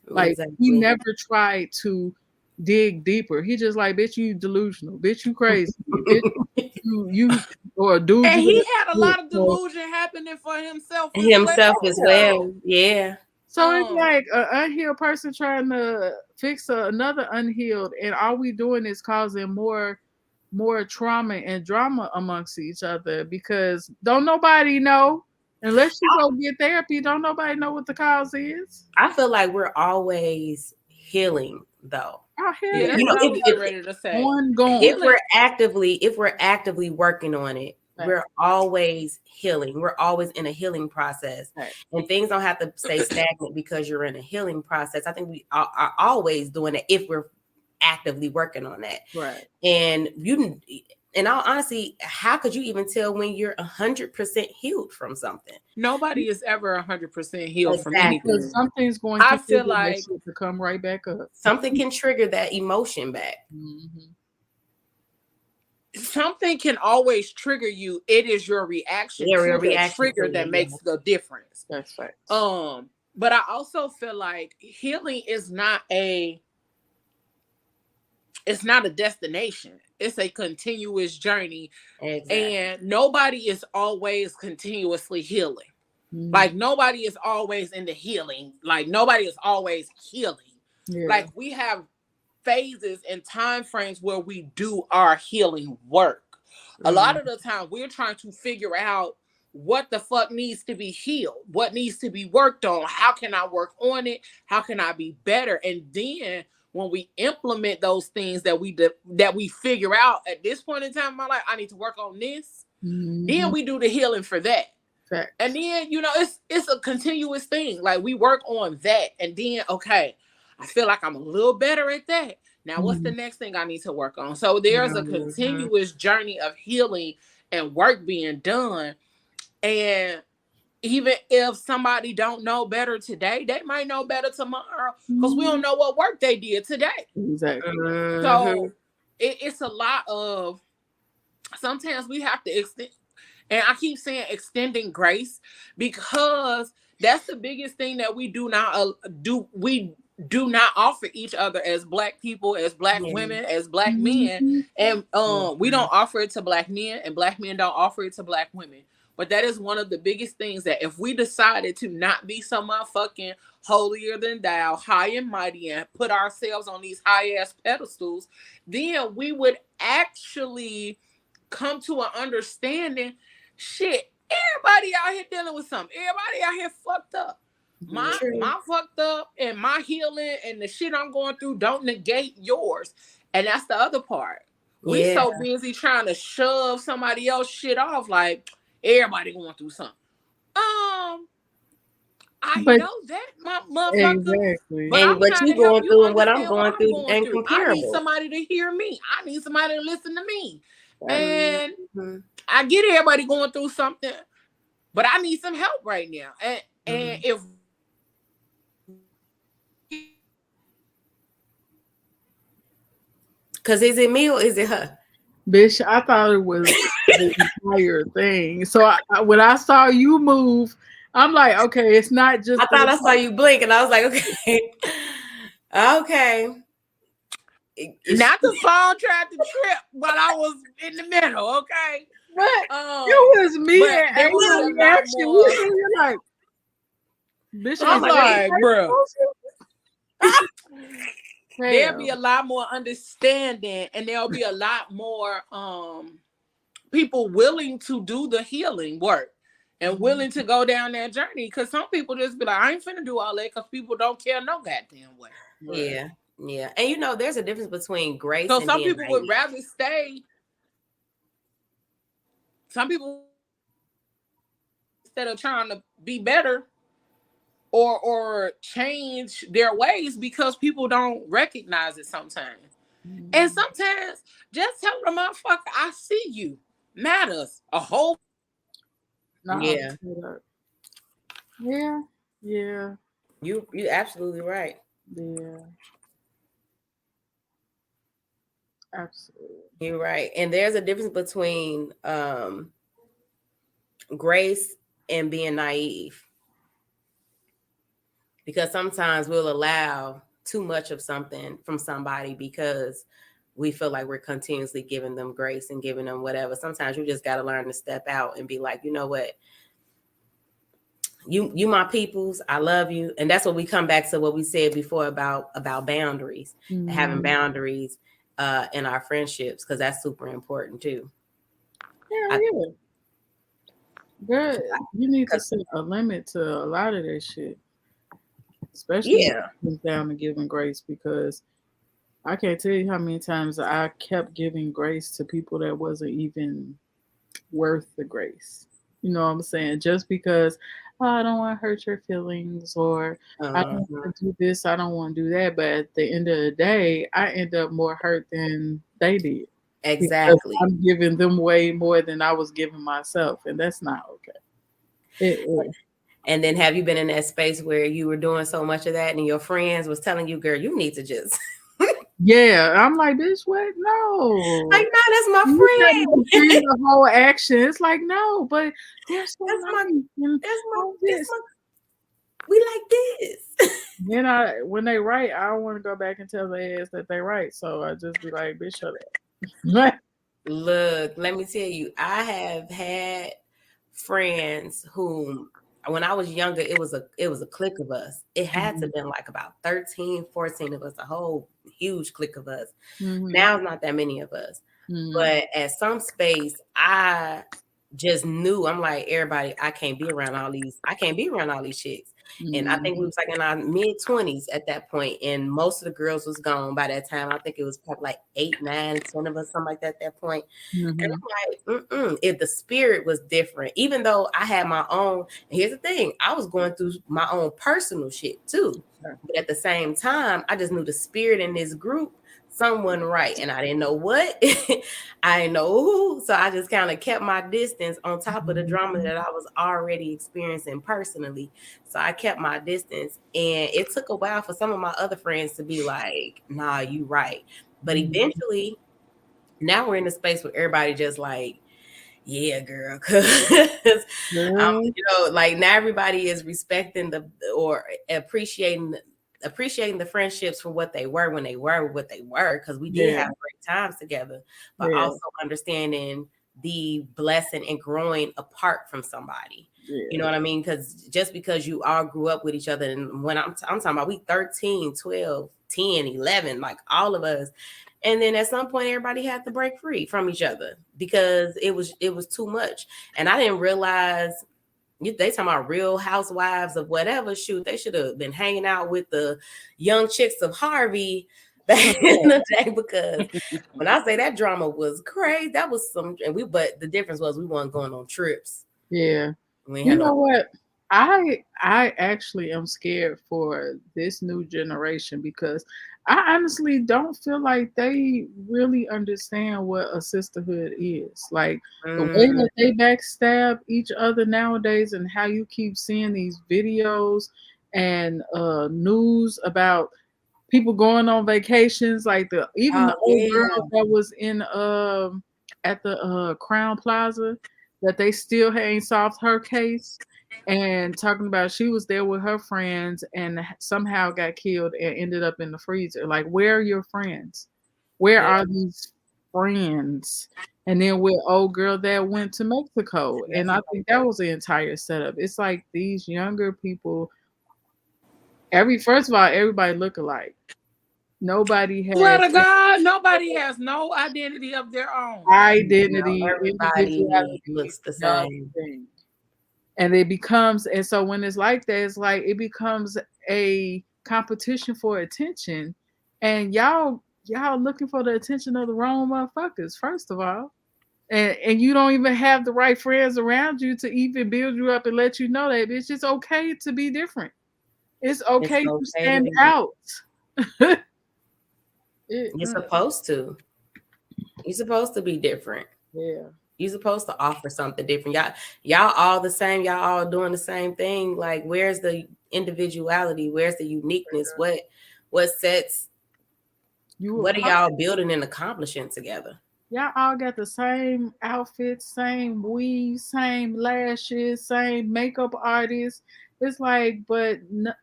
Like he never tried to dig deeper. He just like, bitch, you delusional, bitch, you crazy, bitch, you or dude. And he had a lot of delusion happening for himself as well. Yeah. So it's like an unhealed person trying to fix another unhealed, and all we doing is causing more trauma and drama amongst each other, because don't nobody know. Unless you go get therapy, don't nobody know what the cause is. I feel like we're always healing though. Yeah, that's what I was ready to say. Ongoing. If we're actively working on it, we're always healing. We're always in a healing process. Right. And things don't have to stay stagnant because you're in a healing process. I think we are always doing it if we're actively working on that. Right. And in all honesty, how could you even tell when you're 100% healed from something? Nobody is ever 100% healed from anything. Something's going to, I feel like, to come right back up. Something can trigger that emotion back. Mm-hmm. Something can always trigger you. It is your reaction to the trigger that makes the difference. That's right. But I also feel like healing is not a destination. It's a continuous journey. Exactly. And nobody is always continuously healing. Mm-hmm. Like nobody is always in the healing. Like nobody is always healing. Yeah. Like we have phases and time frames where we do our healing work. Mm-hmm. A lot of the time we're trying to figure out what the fuck needs to be healed, what needs to be worked on, how can I work on it, how can I be better? And then when we implement those things that we figure out at this point in time in my life, I need to work on this. Mm-hmm. Then we do the healing for that. Fact. And then, it's a continuous thing. Like we work on that. And then, okay, I feel like I'm a little better at that. Now, what's the next thing I need to work on? So there's a continuous journey of healing and work being done. And even if somebody don't know better today, they might know better tomorrow because we don't know what work they did today. Exactly. So it's a lot of, sometimes we have to extend. And I keep saying extending grace because that's the biggest thing that we do not do. We do not offer each other as Black people, as Black women, as Black men, and we don't offer it to Black men, and Black men don't offer it to Black women. But that is one of the biggest things that if we decided to not be some motherfucking holier than thou, high and mighty, and put ourselves on these high ass pedestals, then we would actually come to an understanding. Shit, everybody out here dealing with something. Everybody out here fucked up. My fucked up and my healing and the shit I'm going through don't negate yours. And that's the other part. We so busy trying to shove somebody else shit off, like everybody going through something. I know that, my motherfucker. Exactly. But and what you going through and what I'm going through ain't comparable. I need somebody to hear me. I need somebody to listen to me. And I get everybody going through something, but I need some help right now. And if because is it me or is it her? Bitch, I thought it was the entire thing. So when I saw you move, I'm like, okay, it's not just. I thought I saw you blink, and I was like, okay, okay. Not the phone tried to trip while I was in the middle, okay? But it was me and there was a lot more. You're like, bitch, I'm like, bro. There'll be a lot more understanding, and there'll be a lot more people willing to do the healing work and willing to go down that journey. Because some people just be like, I ain't finna do all that because people don't care no goddamn way. Yeah. Yeah. And you know, there's a difference between grace so and some people naive. would rather stay. Some people, instead of trying to be better or change their ways, because people don't recognize it sometimes. And sometimes just tell the motherfucker, I see you, matters a whole. Yeah. Yeah. You're absolutely right. Yeah. Absolutely. You're right. And there's a difference between grace and being naive. Because sometimes we'll allow too much of something from somebody because we feel like we're continuously giving them grace and giving them whatever. Sometimes you just got to learn to step out and be like, you know what? You my peoples, I love you. And that's what we come back to what we said before about boundaries, having boundaries in our friendships, because that's super important too. Yeah. But you need to set a limit to a lot of that shit. Especially when it comes down to giving grace, because I can't tell you how many times I kept giving grace to people that wasn't even worth the grace. You know what I'm saying? Just because I don't want to hurt your feelings, or I don't want to do this, I don't want to do that. But at the end of the day, I end up more hurt than they did. Exactly. I'm giving them way more than I was giving myself, and that's not okay. It is. And then have you been in that space where you were doing so much of that and your friends was telling you, girl, you need to just. Yeah, I'm like, bitch, what? No. Like, no, that's my friend. The whole action. It's like, no, but there's we like this. Then when they write, I don't want to go back and tell their ass that they right. So I just be like, bitch, shut up. Look, let me tell you, I have had friends whom, when I was younger, it was a clique of us. It had to have been like about 13, 14 of us, a whole huge clique of us. Now it's not that many of us. But at some space, I just knew, I'm like, everybody, I can't be around all these chicks. And I think we was like in our mid-20s at that point, and most of the girls was gone by that time. I think it was probably like 8, 9, 10 of us, something like that at that point. And I'm like, if the spirit was different, even though I had my own, and here's the thing, I was going through my own personal shit too. But at the same time, I just knew the spirit in this group, someone right, and I didn't know what. I didn't know who, so I just kind of kept my distance on top of the drama that I was already experiencing personally. So I kept my distance, and it took a while for some of my other friends to be like, nah, you right. But eventually, now we're in a space where everybody just like, Yeah, girl. Cause like now everybody is respecting or appreciating the friendships for what they were when they were what they were, because we did have great times together, but also understanding the blessing and growing apart from somebody. You know what I mean? Because just because you all grew up with each other, and when I'm talking about we 13, 12, 10, 11, like all of us. And then at some point, everybody had to break free from each other because it was too much. And I didn't realize they talking about Real Housewives of whatever. Shoot, they should have been hanging out with the young chicks of Harvey back in the day, because when I say that drama was crazy, that was but the difference was we weren't going on trips. Yeah. You know what? I actually am scared for this new generation because I honestly don't feel like they really understand what a sisterhood is. Like the way that they backstab each other nowadays, and how you keep seeing these videos and news about people going on vacations, like the old girl that was in at the Crown Plaza, that they still ain't solved her case, and talking about she was there with her friends and somehow got killed and ended up in the freezer. Like, where are your friends? Where are these friends? And then with old girl that went to Mexico, and I think that was the entire setup. It's like these younger people. First of all, everybody look alike. Nobody has. Swear to God, nobody has no identity of their own. Identity, everybody looks the same. And it becomes, and so when it's like that, it's like it becomes a competition for attention, and y'all looking for the attention of the wrong motherfuckers, first of all. And you don't even have the right friends around you to even build you up and let you know that it's just okay to be different. It's okay to stand out. You're supposed to. You're supposed to be different. Yeah. You're supposed to offer something different. Y'all all the same. Y'all all doing the same thing. Like, where's the individuality? Where's the uniqueness? What sets? What are y'all building and accomplishing together? Y'all all got the same outfits, same weave, same lashes, same makeup artists. It's like, but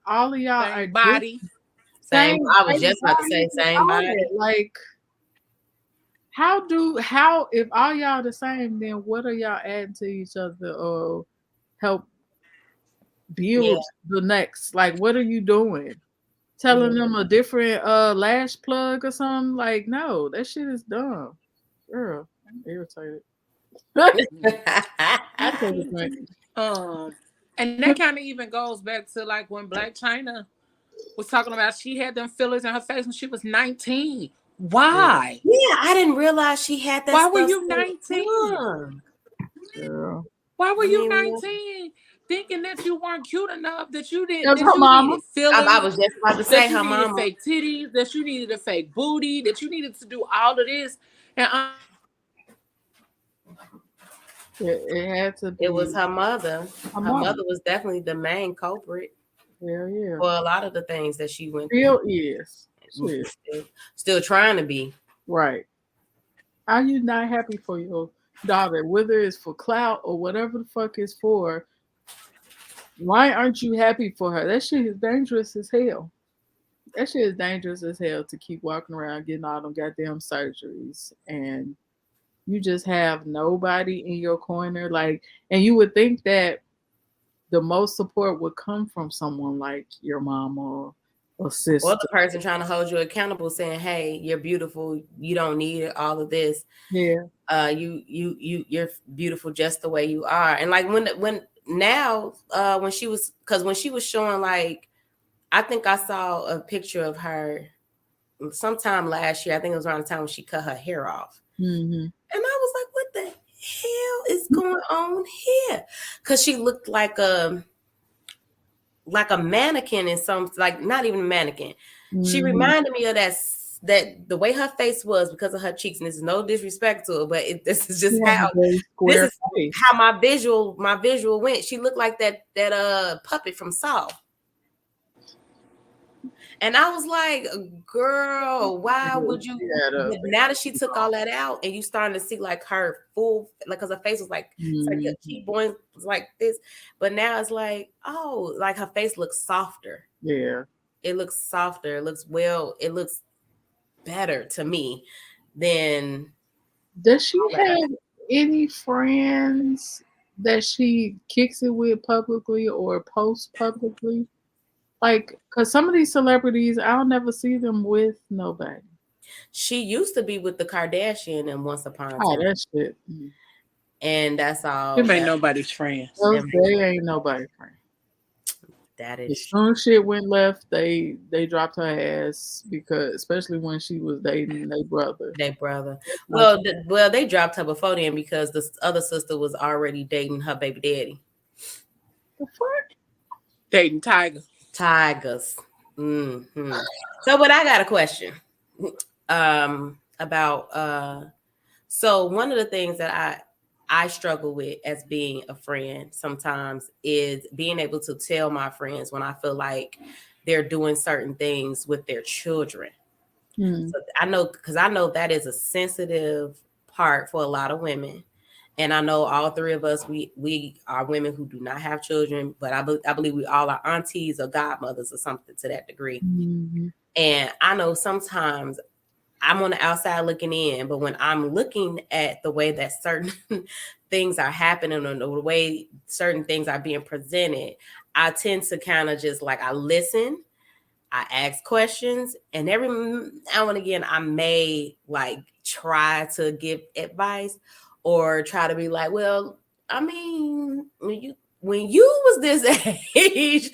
all of y'all same are body. Same. I was just about to say same body. Like, how if all y'all the same, then what are y'all adding to each other or help build the next? Like, what are you doing? Telling them a different lash plug or something? Like, no, that shit is dumb. Girl, I'm irritated. And that kind of even goes back to like when Black China was talking about she had them fillers in her face when she was 19. Why? Yeah, I didn't realize she had that. Why were you 19? Girl. Why were you 19? Thinking that you weren't cute enough, that you didn't. That her mama. Fillers, I was just about to say her mama. Fake titties, that you needed a fake booty, that you needed to do all of this, and it had to be. It was her mother. Her mother was definitely the main culprit. Yeah. For a lot of the things that she went through. Still trying to be. Right. Are you not happy for your daughter, whether it's for clout or whatever the fuck it's for? Why aren't you happy for her? That shit is dangerous as hell. That shit is dangerous as hell to keep walking around getting all them goddamn surgeries, and you just have nobody in your corner. Like, and you would think that the most support would come from someone like your mom or sister. Or the person trying to hold you accountable, saying, "Hey, you're beautiful. You don't need all of this. Yeah. You're beautiful just the way you are." And like when she was showing, like, I think I saw a picture of her sometime last year. I think it was around the time when she cut her hair off. Mm-hmm. And I was like, what the hell is going on here? Because she looked like a mannequin in some, like, not even a mannequin. Mm-hmm. She reminded me of that the way her face was because of her cheeks. And this is no disrespect to her, but this is just how my visual went. She looked like that puppet from Saw. And I was like, girl, why would you? Now that she took all that out and you starting to see like her full, like, because her face was like, it's like your cheekbone was like this. But now it's like, oh, like her face looks softer. Yeah. It looks softer. It looks it looks better to me than. Does she have any friends that she kicks it with publicly or posts publicly? Like, because some of these celebrities, I'll never see them with nobody. She used to be with the Kardashian and once upon a time. Oh, that shit. And that's all. It ain't nobody's friends. They ain't nobody's friend. That is. As soon as shit went left, they dropped her ass, because especially when she was dating their brother. Well, they dropped her before then because the other sister was already dating her baby daddy. The fuck? Dating tigers. Mm-hmm. So, but I got a question about. So one of the things that I struggle with as being a friend sometimes is being able to tell my friends when I feel like they're doing certain things with their children. So I know that is a sensitive part for a lot of women. And I know all three of us, we are women who do not have children, but I believe we all are aunties or godmothers or something to that degree. Mm-hmm. And I know sometimes I'm on the outside looking in, but when I'm looking at the way that certain things are happening or the way certain things are being presented, I tend to kind of just like, I listen, I ask questions, and every now and again, I may like try to give advice or try to be like, well, I mean, when you was this age,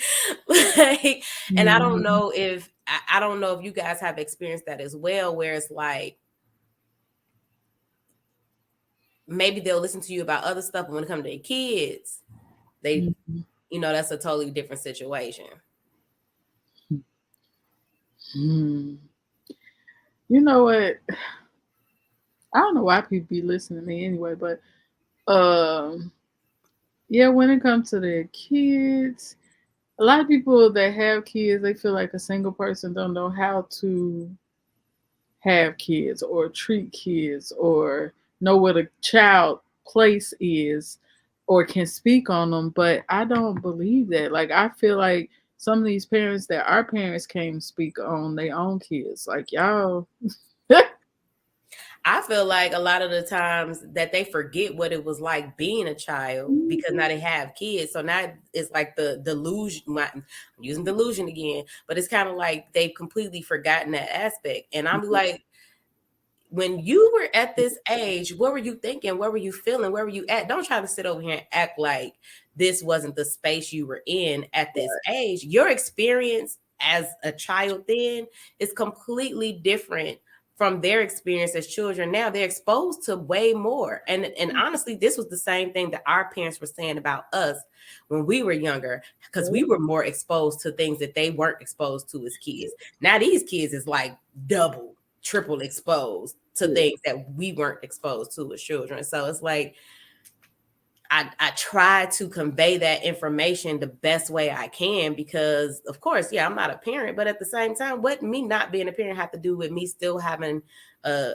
like, and I don't know if you guys have experienced that as well, where it's like maybe they'll listen to you about other stuff, but when it comes to their kids, they, that's a totally different situation. You know what? I don't know why people be listening to me anyway, but yeah, when it comes to their kids, a lot of people that have kids, they feel like a single person don't know how to have kids or treat kids or know what a child place is or can speak on them. But I don't believe that. Like, I feel like some of these parents that our parents can't speak on their own kids. Like, y'all. I feel like a lot of the times that they forget what it was like being a child because now they have kids. So now it's like the delusion. I'm using delusion again, but it's kind of like they've completely forgotten that aspect. And I'm like, when you were at this age, what were you thinking? What were you feeling? Where were you at? Don't try to sit over here and act like this wasn't the space you were in at this age. Your experience as a child then is completely different from their experience as children. Now they're exposed to way more. And honestly, this was the same thing that our parents were saying about us when we were younger, because we were more exposed to things that they weren't exposed to as kids. Now these kids is like double, triple exposed to things that we weren't exposed to as children. So it's like, I try to convey that information the best way I can, because of course, I'm not a parent, but at the same time, what me not being a parent have to do with me still having an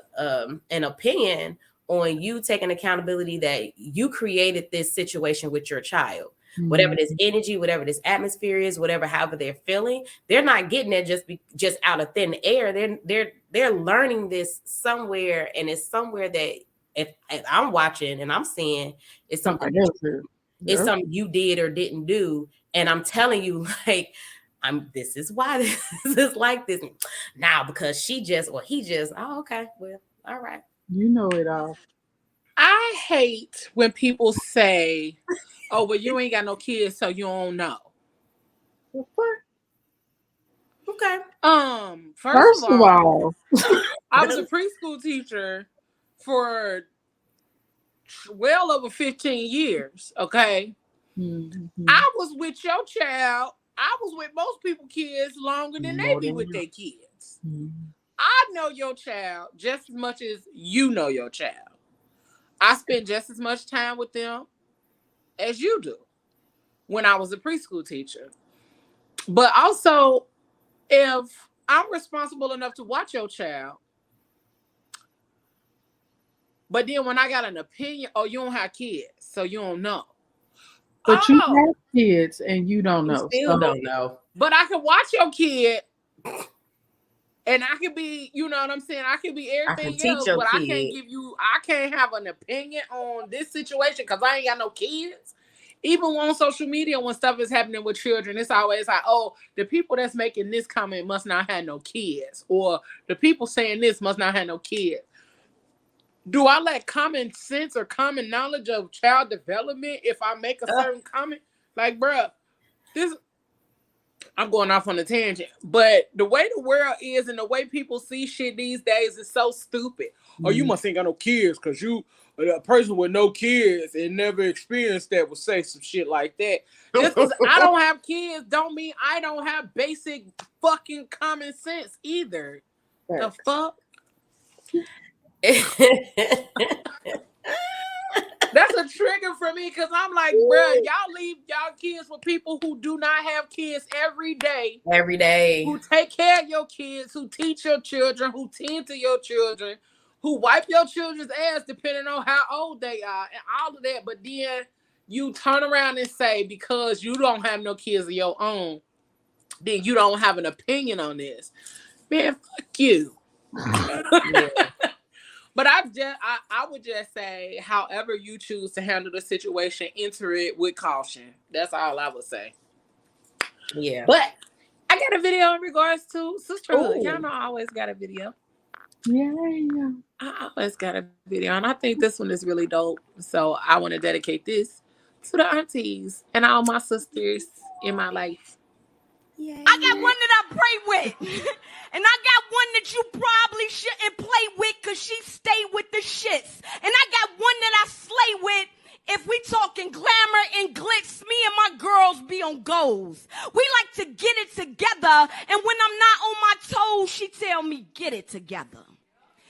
opinion on you taking accountability that you created this situation with your child. Whatever this energy, whatever this atmosphere is, however they're feeling, they're not getting it just out of thin air. They're learning this somewhere, and it's somewhere that if I'm watching and I'm seeing it's something it's something you did or didn't do, and I'm telling you, like, this is why this is like this now, because he just, oh, okay, well, all right. You know it all. I hate when people say, oh, well, you ain't got no kids, so you don't know. What? Okay. First of all, I was a preschool teacher for well over 15 years. Okay. I was with your child. I was with most people kids longer than they be with their kids. I know your child just as much as you know your child. I spend just as much time with them as you do when I was a preschool teacher. But also, if I'm responsible enough to watch your child, but then when I got an opinion, oh, you don't have kids, so you don't know. But you have kids and you don't know. You still don't know. But I can watch your kid and I can be, you know what I'm saying? I can be everything else, but I can't have an opinion on this situation because I ain't got no kids. Even on social media, when stuff is happening with children, it's always like, oh, the people that's making this comment must not have no kids. Or the people saying this must not have no kids. Do I let common sense or common knowledge of child development if I make a certain comment? Like, bruh, I'm going off on a tangent. But the way the world is and the way people see shit these days is so stupid. Mm-hmm. Oh, you must ain't got no kids because you a person with no kids and never experienced that would say some shit like that. Just because I don't have kids don't mean I don't have basic fucking common sense either. Right. The fuck? That's a trigger for me because I'm like, bro, y'all leave y'all kids with people who do not have kids every day. Every day. Who take care of your kids, who teach your children, who tend to your children, who wipe your children's ass depending on how old they are and all of that. But then you turn around and say, because you don't have no kids of your own, then you don't have an opinion on this. Man, fuck you. Yeah. But I would just say, however you choose to handle the situation, enter it with caution. That's all I would say. Yeah. But I got a video in regards to sisterhood. Y'all know I always got a video. Yeah. I always got a video. And I think this one is really dope. So I want to dedicate this to the aunties and all my sisters in my life. Yeah. I got one that I pray with. And I got one that you probably shouldn't play with because she stay with the shits. And I got one that I slay with. If we talking glamour and glitz, me and my girls be on goals. We like to get it together. And when I'm not on my toes, she tell me, get it together.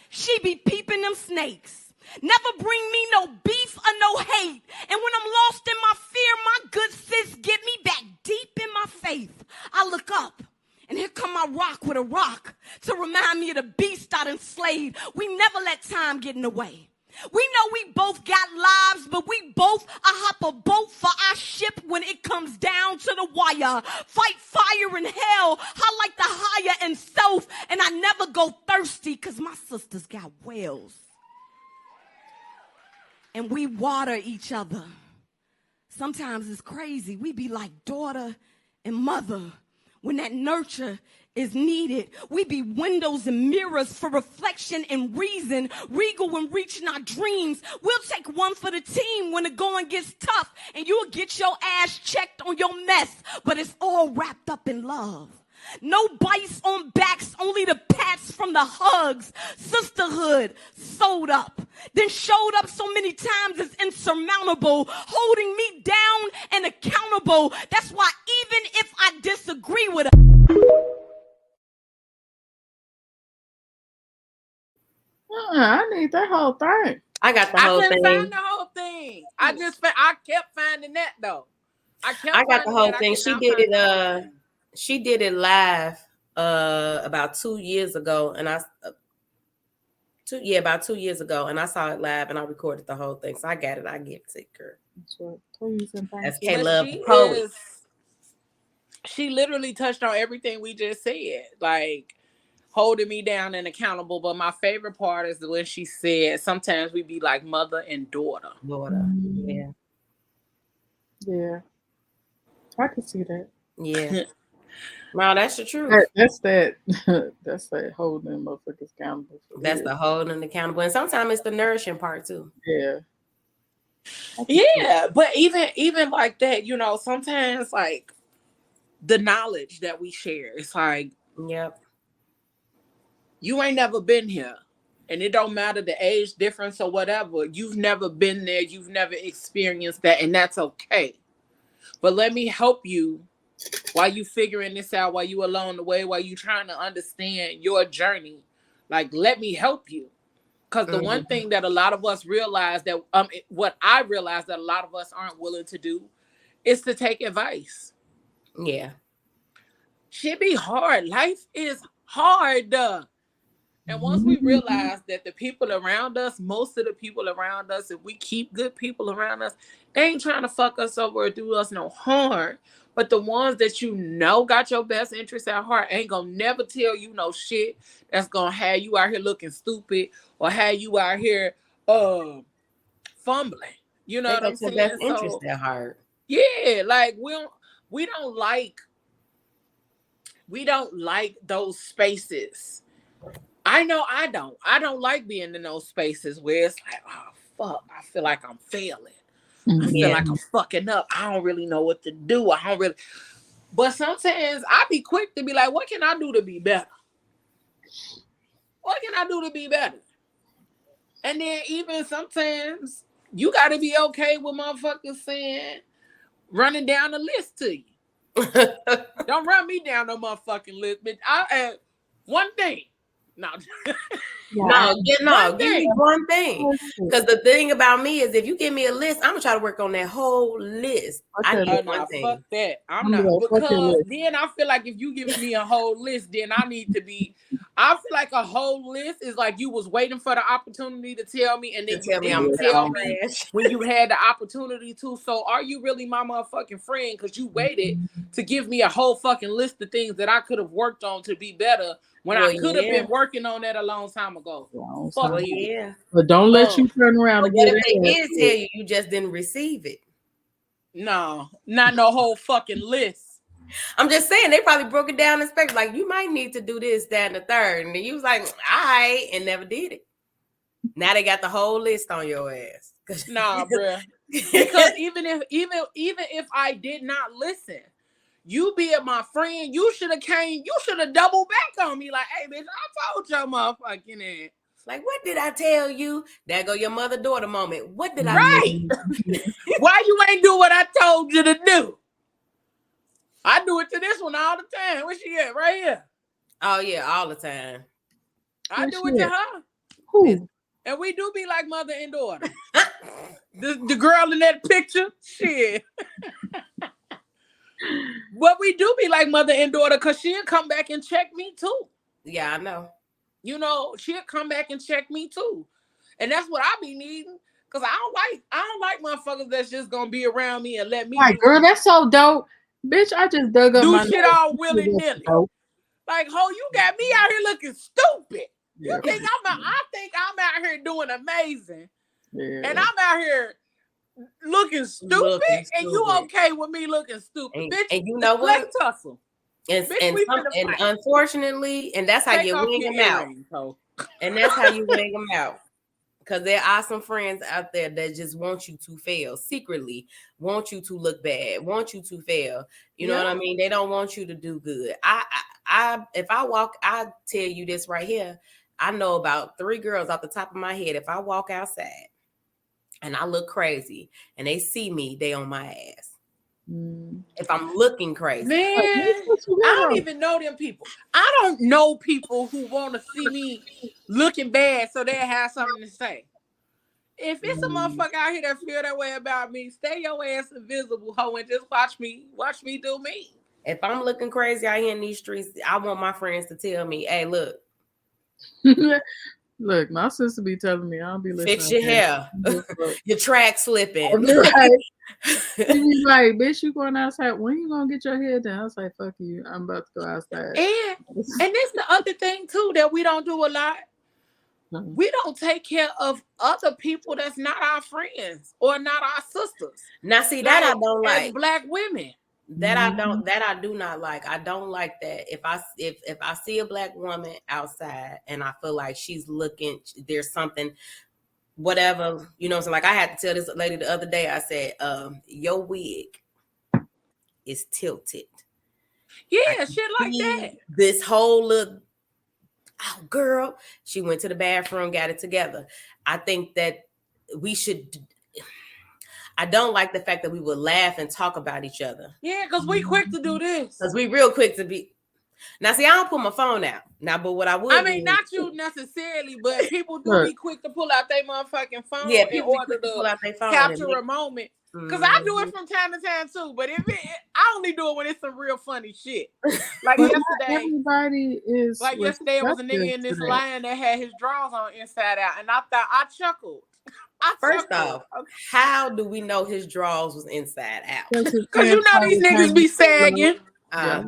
She be peeping them snakes. Never bring me no beef or no hate. And when I'm lost in my fear, my good sis get me back deep in my faith. I look up, and here come my rock with a rock to remind me of the beast I enslaved. We never let time get in the way. We know we both got lives, but we both hop a boat for our ship when it comes down to the wire. Fight fire in hell, highlight the higher and self, and I never go thirsty because my sisters got wells. And we water each other. Sometimes it's crazy. We be like daughter and mother. When that nurture is needed, we be windows and mirrors for reflection and reason. Regal when reaching our dreams. We'll take one for the team when the going gets tough. And you'll get your ass checked on your mess. But it's all wrapped up in love. No bites on backs, only the pats from the hugs. Sisterhood sold up, then showed up so many times it's insurmountable, holding me down and accountable. That's why even if I disagree with her. I need that whole thing. I got the whole thing. I couldn't find the whole thing. I kept finding that though. I got the whole thing. She did it live about 2 years ago, and about 2 years ago, and I saw it live, and I recorded the whole thing. So I got it. I get it, girl. Please and thank you. K-Love poet. She literally touched on everything we just said, like holding me down and accountable. But my favorite part is when she said, "Sometimes we be like mother and daughter." Yeah. Yeah. I can see that. Yeah. Wow, that's the truth. That's that holding motherfuckers accountable. That's the holding accountable. And sometimes it's the nourishing part too. Yeah. Yeah, but even like that, you know, sometimes like the knowledge that we share, it's like, yep, you ain't never been here. And it don't matter the age difference or whatever. You've never been there. You've never experienced that. And that's okay. But let me help you while you figuring this out, while you along the way, while you trying to understand your journey. Like, let me help you. Because the one thing that a lot of us realize that, what I realize that a lot of us aren't willing to do is to take advice. Yeah. shit be hard. Life is hard. And once we realize that the people around us, most of the people around us, if we keep good people around us, they ain't trying to fuck us over or do us no harm. But the ones that you know got your best interests at heart ain't gonna never tell you no shit that's gonna have you out here looking stupid or have you out here fumbling. You know what I'm saying? Best interest at heart. Yeah, like we don't like those spaces. I know I don't like being in those spaces where it's like, oh fuck, I feel like I'm failing. I feel like I'm fucking up. I don't really know what to do. But sometimes I be quick to be like, what can I do to be better? What can I do to be better? And then even sometimes you got to be okay with motherfuckers saying, running down the list to you. Don't run me down no motherfucking list, bitch. I add one thing. No. Give me one thing. Because the thing about me is if you give me a list, I'm gonna try to work on that whole list. I need one thing. Fuck that. I'm not, because then I feel like if you give me a whole list, then I feel like a whole list is like you was waiting for the opportunity to tell me, and then you didn't tell me when you had the opportunity to. So are you really my motherfucking friend? Because you waited to give me a whole fucking list of things that I could have worked on to be better when I could have been working on that a long time ago. But don't let you turn around. But what if they did tell you, you just didn't receive it? No, not no whole fucking list. I'm just saying they probably broke it down and spec like you might need to do this, that, and the third, and then you was like, all right, and never did it. Now they got the whole list on your ass. Nah, bruh. Because even if I did not listen, you being my friend, you should have doubled back on me. Like, hey, bitch, I told your motherfucking ass. Like, what did I tell you? There go your mother-daughter moment. What did I tell you? Why you ain't do what I told you to do? I do it to this one all the time. Where she at? Right here. Oh, yeah, all the time. I do it to her. Who? And we do be like mother and daughter. the girl in that picture, shit. But we do be like mother and daughter because she'll come back and check me too. Yeah, I know. You know, she'll come back and check me too. And that's what I be needing. Because I don't like motherfuckers that's just gonna be around me and let me girl, that's so dope. Bitch, I just dug up do my shit all willy-nilly. Like, ho, you got me out here looking stupid. You think I think I'm out here doing amazing. Yeah. And I'm out here looking stupid, and you okay with me looking stupid, bitch? And you know what? Let's tussle. And unfortunately, and that's how you wing them out. And that's how you wing them out. Because there are some friends out there that just want you to fail secretly, want you to look bad, want you to fail. You know what I mean? They don't want you to do good. If I walk, I tell you this right here. I know about 3 girls off the top of my head. If I walk outside and I look crazy and they see me, they on my ass. If I'm looking crazy. Man, I don't even know them people. I don't know people who want to see me looking bad so they have something to say. If it's a motherfucker out here that feel that way about me, stay your ass invisible, ho, and just watch me do me. If I'm looking crazy out here in these streets, I want my friends to tell me, hey, look. Look, my sister be telling me, I'll be listening. Fix your hair. Your track slipping. Right. She's like, bitch, you going outside. When you gonna get your hair done? I was like, fuck you. I'm about to go outside. And that's the other thing too that we don't do a lot. We don't take care of other people that's not our friends or not our sisters. Now, see that I don't like. Black women. That I do not like. I don't like that. If I see a black woman outside and I feel like she's looking, there's something, whatever, you know what I'm saying? Like I had to tell this lady the other day, I said, your wig is tilted. Yeah, shit like that. This whole look, oh girl, she went to the bathroom, got it together. I think that we should. I don't like the fact that we would laugh and talk about each other. Yeah, because we quick to do this. Because we real quick to be. Now, see, I don't pull my phone out. Now, but what I would not you necessarily, but people do be quick to pull out their motherfucking phone in order to capture a moment Cause I do it from time to time too, but I only do it when it's some real funny shit. Like yesterday, everybody is. Like yesterday, there was a nigga in this line that had his drawers on inside out, and I thought I chuckled. First off, how do we know his drawers was inside out? Because you know these niggas be sagging.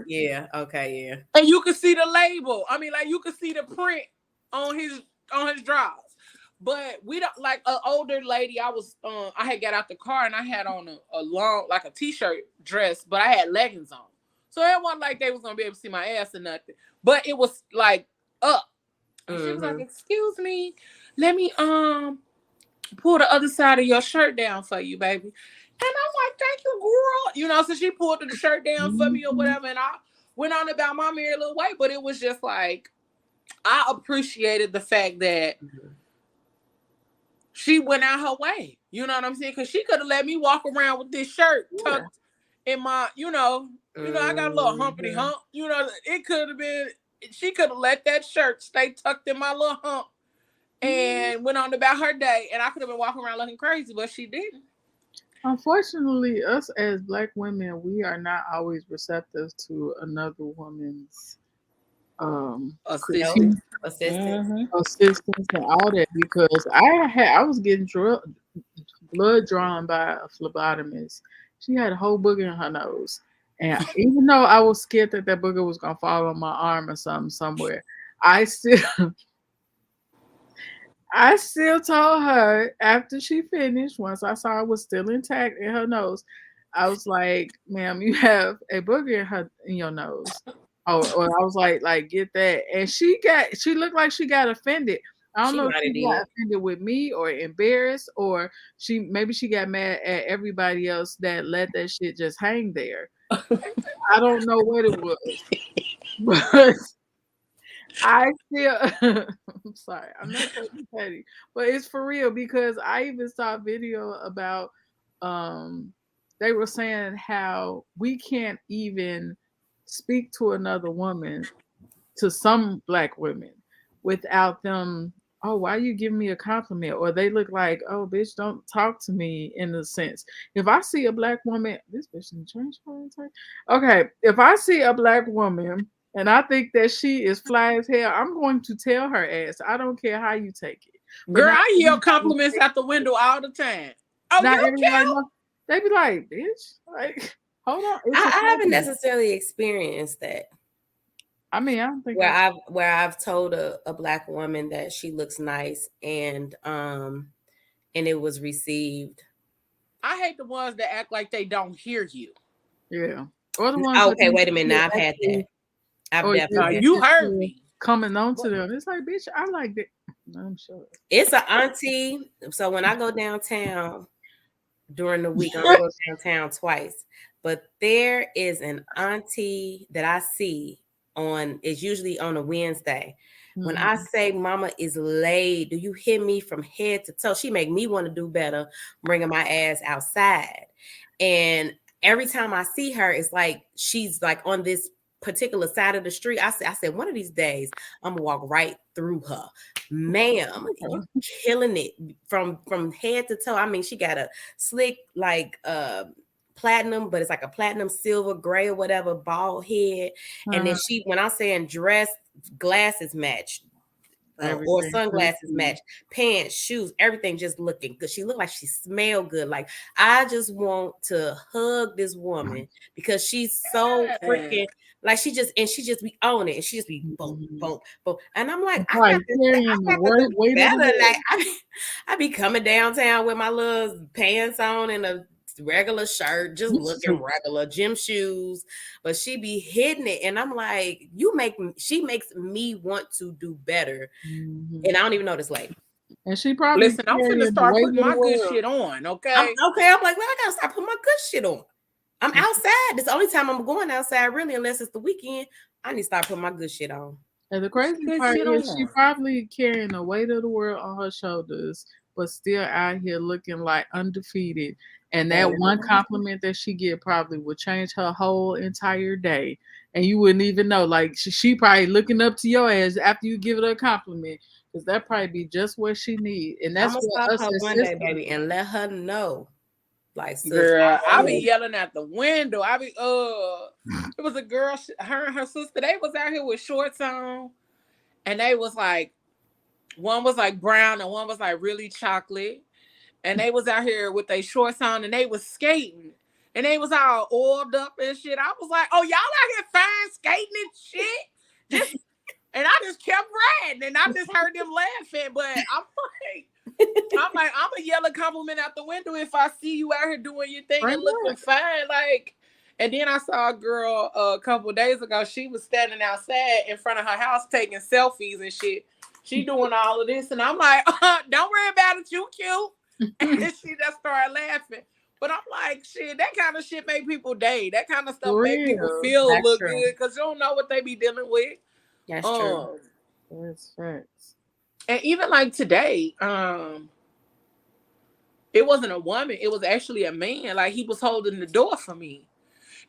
Yeah. Okay. Yeah. And you can see the label. I mean, like you can see the print on his drawers. But we don't like an older lady. I had got out the car and I had on a long, like a t-shirt dress, but I had leggings on. So it wasn't like they was gonna be able to see my ass or nothing. But it was like up. And she was like, "Excuse me, let me pull the other side of your shirt down for you, baby." And I'm like, "Thank you, girl." You know, so she pulled the shirt down for me or whatever, and I went on about my merry little way. But it was just like I appreciated the fact that she went out her way. You know what I'm saying? Because she could have let me walk around with this shirt tucked in my, I got a little humpity hump. You know, it could have been, she could have let that shirt stay tucked in my little hump and went on about her day. And I could have been walking around looking crazy, but she didn't. Unfortunately, us as Black women, we are not always receptive to another woman's assistance and all that, because I was getting blood drawn by a phlebotomist. She had a whole booger in her nose, and even though I was scared that booger was gonna fall on my arm or something somewhere, I still told her after she finished, once I saw it was still intact in her nose, I was like, "Ma'am, you have a booger in your nose." Or I was like, get that. And she looked like she got offended. I don't know if she got offended with me or embarrassed, or maybe she got mad at everybody else that let that shit just hang there. I don't know what it was. But I still, I'm sorry, I'm not so petty, but it's for real, because I even saw a video about, they were saying how we can't even speak to another woman, to some Black women, without them, "Oh, why you giving me a compliment?" Or they look like, "Oh, bitch, don't talk to me," in a sense. If I see a Black woman, this bitch didn't change her. Okay, if I see a Black woman and I think that she is fly as hell, I'm going to tell her ass. I don't care how you take it. Girl, I yell compliments out the window all the time. Oh, you're cute. They be like, "Bitch, like, hold on." I haven't necessarily experienced that. I mean, I don't think where I've told a Black woman that she looks nice and it was received. I hate the ones that act like they don't hear you. Yeah. Or the ones okay, wait a minute. Now I've had that. I've definitely you heard me coming on to them. It's like, bitch, I like that. I'm sure. It's an auntie. So when I go downtown during the week, I go downtown twice. But there is an auntie that I see it's usually on a Wednesday. When I say mama is laid, do you hear me from head to toe? She make me want to do better, bringing my ass outside. And every time I see her, it's like she's like on this particular side of the street. I said, one of these days, I'm gonna walk right through her. Ma'am, you killing it from head to toe. I mean, she got a slick, like platinum, but it's like a platinum silver gray or whatever, bald head. And then when I'm saying dress, glasses match, or sunglasses match, pants, shoes, everything just looking good. She looked like she smelled good. Like, I just want to hug this woman because she's so freaking, like, she just be on it, and she just be boom, boom, boom. And I'm like, I got to do better. Like, I be coming downtown with my little pants on and a regular shirt, just looking regular, gym shoes, but she be hitting it, and I'm like, she makes me want to do better, and I don't even know this lady. And she probably listen. I'm gonna start putting my good shit on. Okay, I'm like, well, I gotta start putting my good shit on. I'm outside. This is the only time I'm going outside, really, unless it's the weekend. I need to start putting my good shit on. And the crazy part is, she probably carrying the weight of the world on her shoulders, but still out here looking like undefeated. And that one compliment that she get probably would change her whole entire day. And you wouldn't even know. Like, she probably looking up to your ass after you give her a compliment, because that probably be just what she need. And that's what us as one day, baby, and let her know Like, girl, I be yelling at the window. It was a girl, her and her sister, they was out here with shorts on, and they was like, one was like brown and one was like really chocolate, and they was out here with their shorts on, and they was skating, and they was all oiled up and shit. I was like, oh, y'all out here fine skating and shit? And I just kept riding, and I just heard them laughing, but I'm like, I'm a yell a compliment out the window if I see you out here doing your thing and looking fine. Like, and then I saw a girl a couple of days ago. She was standing outside in front of her house taking selfies and shit. She doing all of this, and I'm like, don't worry about it, you cute. And she just started laughing. But I'm like, shit, that kind of shit make people day. That kind of stuff make people feel look good because you don't know what they be dealing with. That's true. That's facts. And even like today, it wasn't a woman, it was actually a man. Like, he was holding the door for me.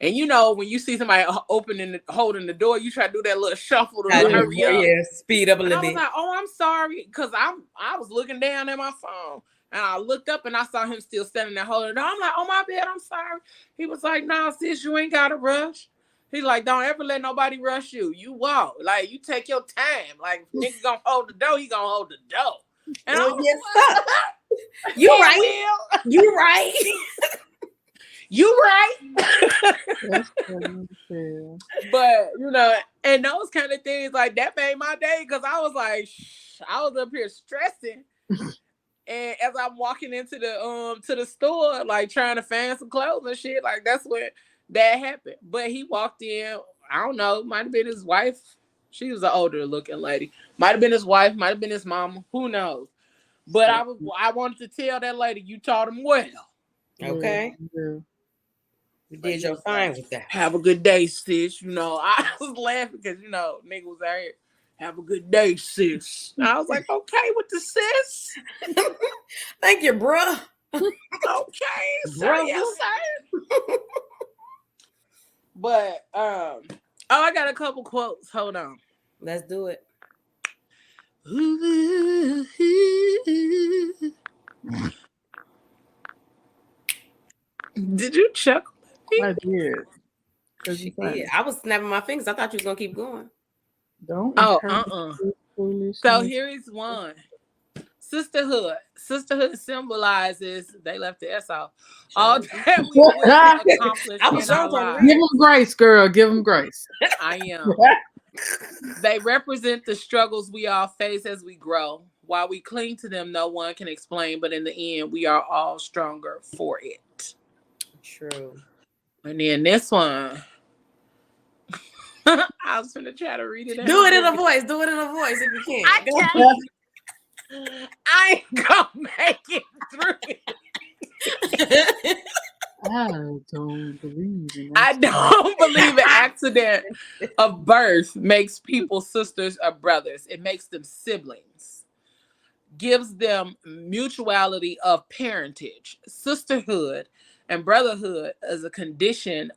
And you know, when you see somebody holding the door, you try to do that little shuffle to hurry up. Yeah, speed up a little bit. I bit. was like, oh, I'm sorry, because I was looking down at my phone. And I looked up and I saw him still standing there holding the door. I'm like, oh, my bad, I'm sorry. He was like, nah, sis, you ain't got to rush. He's like, don't ever let nobody rush you. You walk. Like, you take your time. Like, if nigga gonna hold the door, he gonna hold the door. And I was like, you right. You right. You right. But, you know, and those kind of things, like, that made my day, because I was like, I was up here stressing. And as I'm walking into the store, like, trying to find some clothes and shit, like, that's when that happened. But he walked in, I don't know, might have been his wife. She was an older looking lady. Might have been his wife, might have been his mama. Who knows? But I wanted to tell that lady, you taught him well. Okay. Yeah. You did your fine with that. Have a good day, sis. You know, I was laughing because, you know, nigga was out here. Have a good day, sis. And I was like, okay with the sis. Thank you, bruh. Okay, sir. Yes, sir. But I got a couple quotes. Hold on. Let's do it. Did you chuckle? I did. She did. I was snapping my fingers. I thought you was gonna keep going. Don't. So here is one. Sisterhood. Sisterhood symbolizes, they left the S off, all that we will accomplish in our lives. Give them grace, girl. Give them grace. I am. They represent the struggles we all face as we grow. While we cling to them, no one can explain, but in the end, we are all stronger for it. True. And then this one, I was going to try to read it. Do it in a voice. Do it in a voice if you can. I ain't gonna make it through it. I don't believe in I don't believe an accident of birth makes people sisters or brothers. It makes them siblings. Gives them mutuality of parentage. Sisterhood and brotherhood is a condition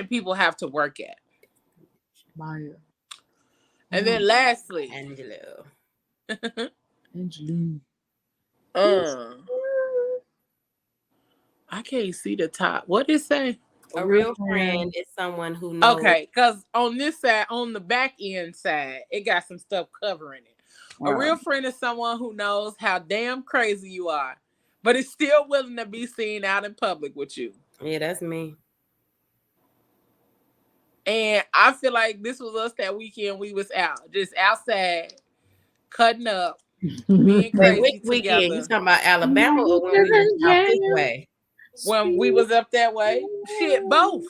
people have to work at. Maya. And then lastly, Angelo. I can't see the top. What did it say? A real friend is someone who knows. Okay, because on this side, on the back end side, it got some stuff covering it. Wow. A real friend is someone who knows how damn crazy you are, but is still willing to be seen out in public with you. Yeah, that's me. And I feel like this was us that weekend. We was out, just outside, cutting up, being crazy together. You talking about Alabama or when we was out this way? When we was up that way? Shit, both.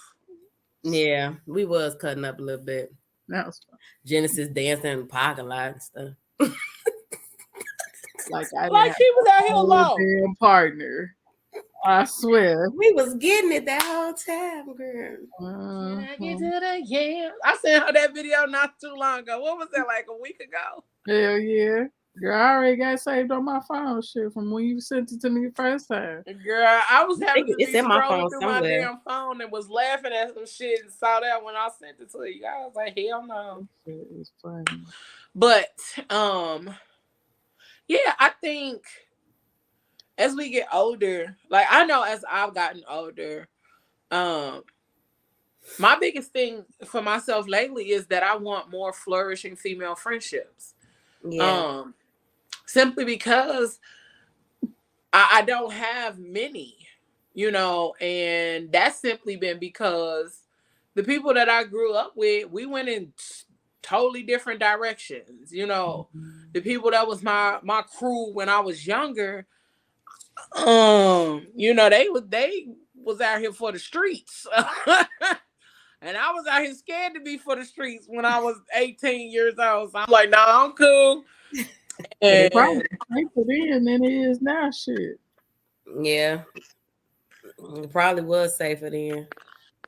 Yeah, we was cutting up a little bit. That was fun. Genesis dancing in the parking lot and stuff. Like she was out here alone. Partner. I swear. We was getting it that whole time, girl. I sent her that video not too long ago. What was that, like a week ago? Hell yeah. Girl, I already got saved on my phone shit from when you sent it to me the first time. Girl, I was having to be scrolling through my damn phone and was laughing at some shit and saw that when I sent it to you. I was like, hell no. It was funny. But yeah, I think as we get older, like I know as I've gotten older, my biggest thing for myself lately is that I want more flourishing female friendships. Yeah. Simply because I don't have many, and that's simply been because the people that I grew up with, we went in totally different directions. The people that was my crew when I was younger, they was out here for the streets. And I was out here scared to be for the streets when I was 18 years old. So I'm like, nah, I'm cool. And it probably safer then than it is now, shit. Yeah. It probably was safer then.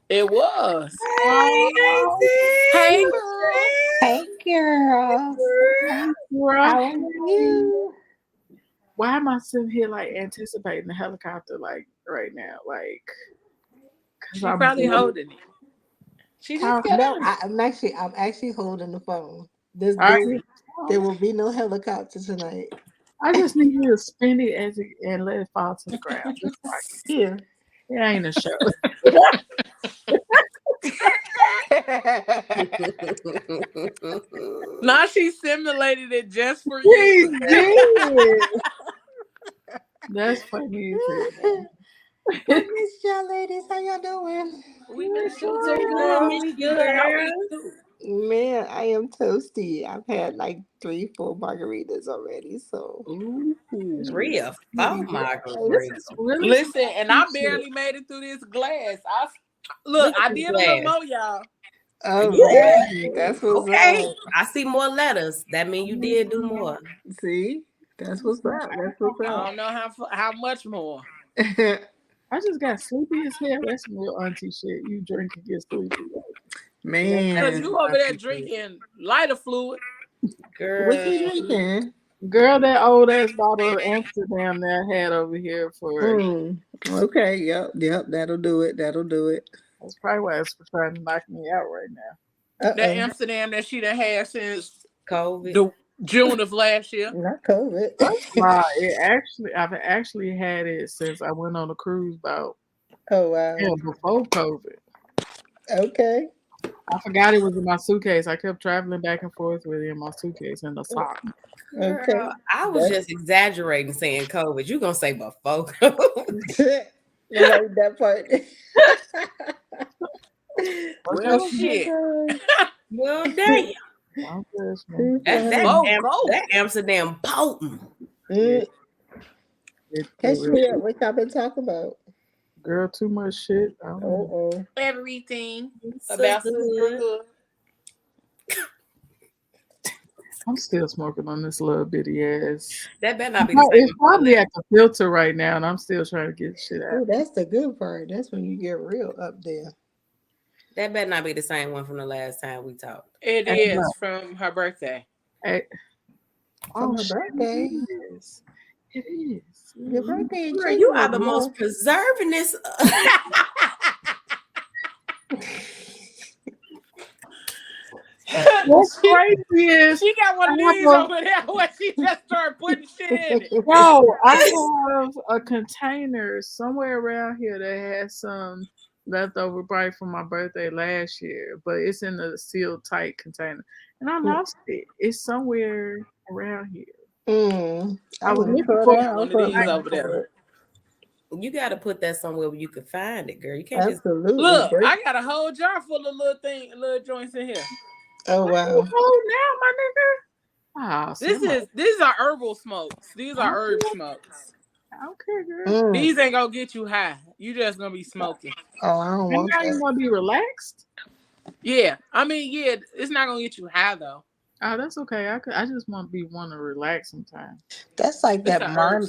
It was. Hey, girl. Hey, girl. How are you? Why am I sitting here like anticipating the helicopter like right now? Like, She's probably holding it. She just got No, on it. I'm actually holding the phone. There will be no helicopter tonight. I just need you to spin it and let it fall to the ground. Just like Here. it ain't a show. Now she simulated it just for you. That's funny. I miss y'all ladies. How y'all doing? We miss you too, girl. We good. How are you? Man, I am toasty. I've had like 3-4 margaritas already. So 3 or 4 margaritas. Really listen, and I barely made it through this glass. I did a little more, y'all. all right. That's what's Okay. up. I see more letters. That means you did do more. See? That's what's up. That's what's I up. don't know how much more. I just got sleepy as hell. That's some real auntie shit. You drink and get sleepy. Man. Because you over there drinking lighter fluid. Girl. What you drinking? Girl, that old ass bottle of Amsterdam that I had over here for. Okay, yep, that'll do it. That's probably why it's trying to knock me out right now. That Amsterdam that she done had since COVID. the June of last year. Not COVID. Wow, I've actually had it since I went on a cruise boat. Oh wow. Yeah, before COVID. Okay. I forgot it was in my suitcase. I kept traveling back and forth with it in my suitcase and the sock. Okay. Girl, I was just exaggerating saying COVID. You gonna say before COVID? Like that part. Well, shit. Well, damn. That Amsterdam potent. Catch me up. What y'all been talking about? Girl, too much shit. I don't know. Everything about sisterhood. I'm still smoking on this little bitty ass. That better not be the same. It's probably at the filter right now, and I'm still trying to get shit out. Oh, that's the good part. That's when you get real up there. That better not be the same one from the last time we talked. It is from her birthday. From her birthday. It is. Your birthday. Girl, you are the most preservingest. What's crazy is she got one of these over there where she just started putting shit in it. No, I have a container somewhere around here that has some leftover probably from my birthday last year, but it's in a sealed tight container. And I lost it. It's somewhere around here. I was looking for one of these over there. You got to put that somewhere where you can find it, girl. You can't Absolutely. Look, I got a whole jar full of little joints in here. Oh wow! Oh, now my nigga. These are herbal smokes. These are herb smokes. Okay, girl. These ain't gonna get you high. You just gonna be smoking. Oh, I don't want that. You gonna be relaxed? Yeah, I mean, yeah, it's not gonna get you high though. Oh, that's okay. I just want to relax sometimes. That's like that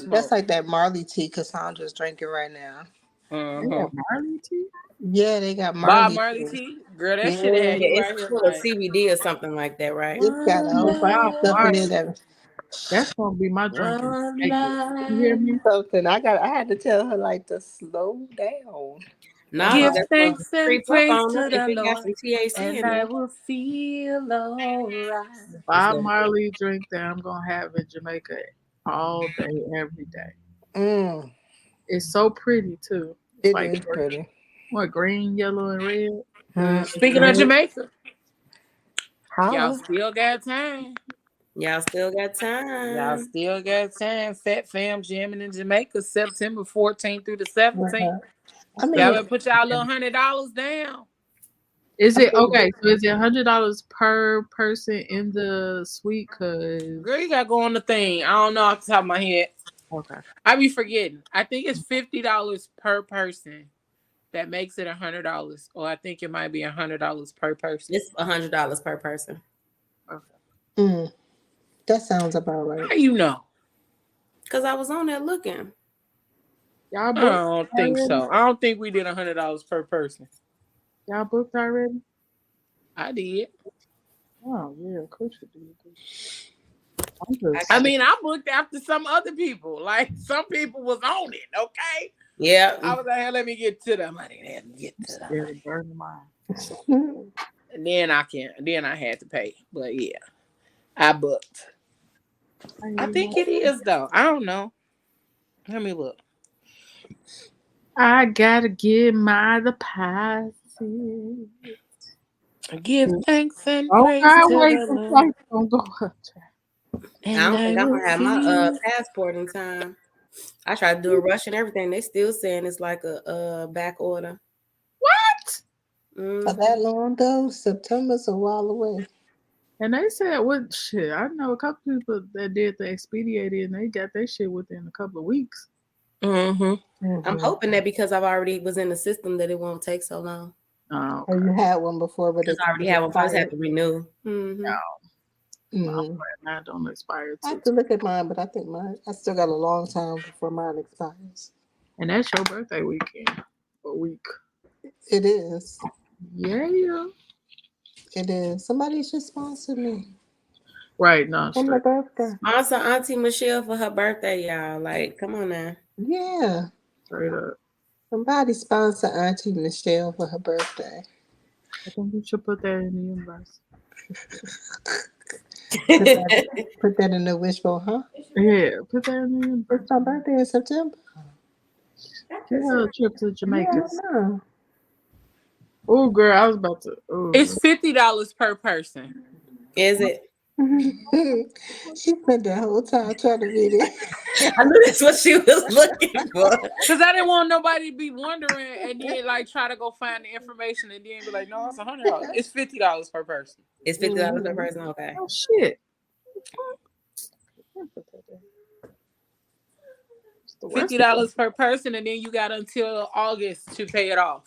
That's like that Marley tea Cassandra's drinking right now. They got Marley tea? Yeah, they got Marley tea. Girl, that shit had you right it's here. full of CBD or something like that, right? It's got stuff in it. That's gonna be my drink. You hear me? Something I had to tell her like to slow down. Give thanks and praise to the Lord, some THC and I will feel alright. Bob Marley drink that I'm gonna have in Jamaica all day, every day. Mm. It's so pretty too. It Like is pretty. what, green, yellow, and red. Speaking of Jamaica, y'all Holla. still got time. Y'all still got Y'all time. still got time. Fat Fam jamming in Jamaica, September 14th through the 17th. I Y'all mean, better put y'all little $100 down. Is it okay? So is it $100 per person in the suite? Cause Girl, you gotta go on the thing. I don't know off the top of my head. okay, I be forgetting. I think it's $50 per person. That makes it $100, or I think it might be $100 per person. It's $100 per person. okay. That sounds about right. How you know? Cause I was on there looking. Y'all I booked don't think already? so. I don't think we did $100 per person. Y'all booked already? I did. Oh yeah, of course you did. I mean, I booked after some other people. Like some people was on it. Okay. Yeah. I was like, hey, let me get to the money. Then get to the money. Burn mine. And then I had to pay. But yeah, I booked. I think it is though. I don't know. Let me look. I gotta get my deposit. Give thanks and Oh, praise I to wait the for Lord. flights don't go up. I And don't think I'm will gonna have my passport in time. I tried to do a rush and everything. They still saying it's like a back order. What? For that long though, September's a while away. And they said, "What shit?" I know a couple people that did the expedited, and they got their shit within a couple of weeks. I'm hoping that because I've already was in the system that it won't take so long. Oh, okay. You had one before, but because I already have one. I just have to renew. Mine don't expire. I have to look at mine, but I think I still got a long time before mine expires. And that's your birthday weekend. A week. It is. Yeah. It is. Somebody should sponsor me. Right, no. On my birthday. Sponsor Auntie Michelle for her birthday, y'all. Like, come on now. Yeah. Straight up. Somebody sponsor Auntie Michelle for her birthday. I think you should put that in the universe. Put that in the wishbone, huh? Yeah, put that in the universe. It's my birthday in September. Get her a trip to Jamaica. Yeah, Oh, girl, I was about to. Ooh. It's $50 per person. Is it? She spent the whole time trying to read it. I knew that's what she was looking for. Because I didn't want nobody to be wondering and then like try to go find the information and then be like, no, it's $100. It's $50 per person. It's $50 per person. Okay. Oh shit. $50 per person, and then you got until August to pay it off.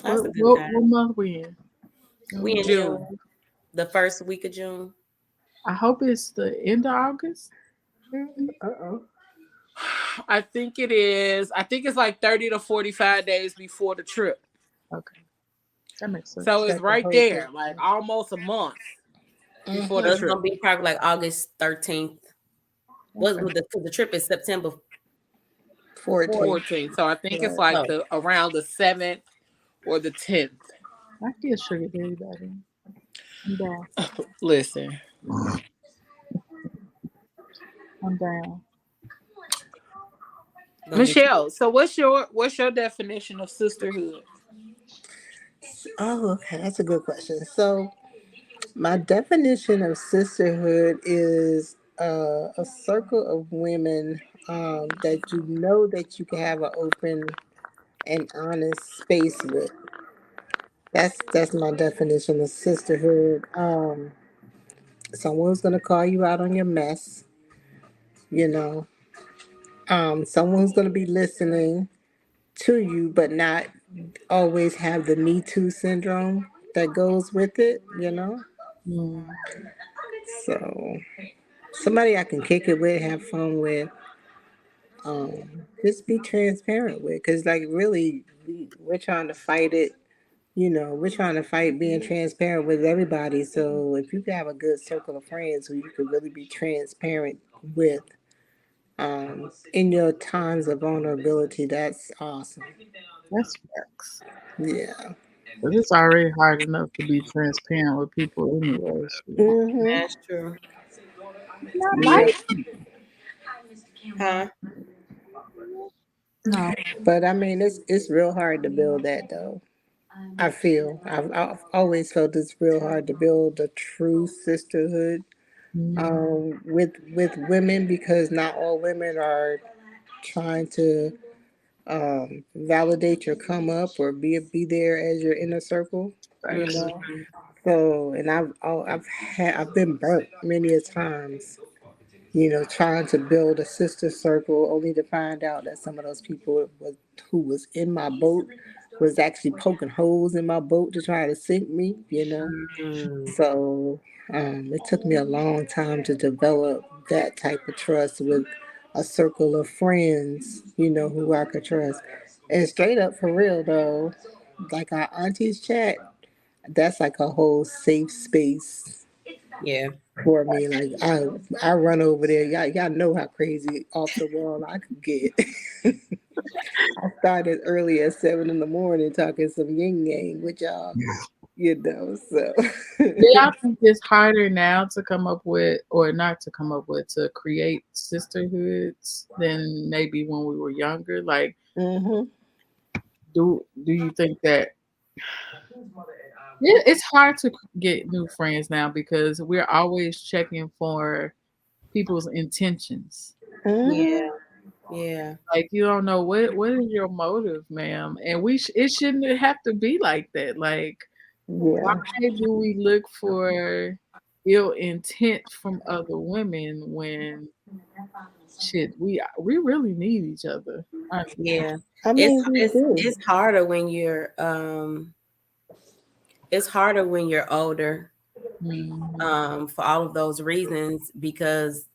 What month we in? We in June. The first week of June. I hope it's the end of August. I think it is. I think it's like 30 to 45 days before the trip. Okay. That makes sense. So it's right there, like almost a month before the trip. It's going to be probably like August 13th. The trip is September 14th. So I think it's like around the 7th or the 10th. I get sugar daddy daddy. I'm down. Listen. I'm down. Michelle, so what's your definition of sisterhood? Oh, okay, that's a good question. So my definition of sisterhood is a circle of women that you know that you can have an open and honest space with. That's my definition of sisterhood. Someone's gonna call you out on your mess, you know. Someone's gonna be listening to you, but not always have the Me Too syndrome that goes with it, you know. So somebody I can kick it with, have fun with, just be transparent with, because like really, we're trying to fight it. You know, we're trying to fight being transparent with everybody. So if you can have a good circle of friends who you can really be transparent with, in your times of vulnerability, that's awesome. That's facts. Yeah. But it's already hard enough to be transparent with people anyway. That's true. Not like Huh? No. But I mean, it's real hard to build that though. I feel I've always felt it's real hard to build a true sisterhood with women because not all women are trying to validate your come up or be there as your inner circle. You Thanks. know. So and I've been burnt many a times. You know, trying to build a sister circle only to find out that some of those people who was in my boat was actually poking holes in my boat to try to sink me, you know. Mm, So it took me a long time to develop that type of trust with a circle of friends, you know, who I could trust. And straight up for real though, like our aunties chat, that's like a whole safe space yeah. for me. Like I run over there. Y'all know how crazy off the wall I could get. I started early at 7 in the morning talking some yin yang with y'all, you know. So Do y'all think it's harder now to come up with, or not to come up with, to create sisterhoods than maybe when we were younger? Like, hmm do you think that it's hard to get new friends now because we're always checking for people's intentions. hmm Yeah. Yeah. Like you don't know what is your motive, ma'am, and it shouldn't have to be like that. Like, why yeah. do we look for ill intent from other women when shit we really need each other? Honestly. Yeah. I It's mean, we it's do. it's harder when you're it's harder when you're older, Mhm. for all of those reasons, because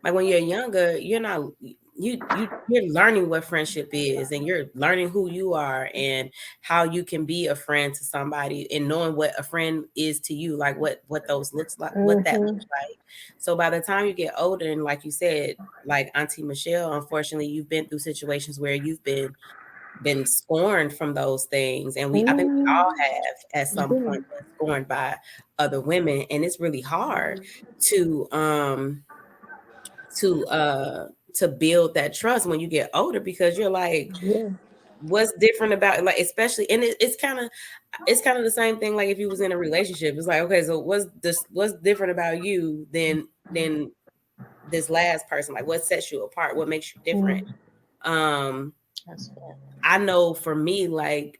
like when you're younger, you're not you're learning what friendship is, and you're learning who you are and how you can be a friend to somebody, and knowing what a friend is to you, like what those looks like, what that hmm looks like. So by the time you get older, and like you said, like Auntie Michelle, unfortunately you've been through situations where you've been scorned from those things, and I think we all have at some Yeah. point been scorned by other women, and it's really hard to um to uh to build that trust when you get older, because you're like, Yeah. what's different about, like, especially, and it's kind of the same thing, like if you was in a relationship, it's like, okay, so what's different about you than this last person, like what sets you apart, what makes you different. Mm-hmm. um That's fair. I know for me, like,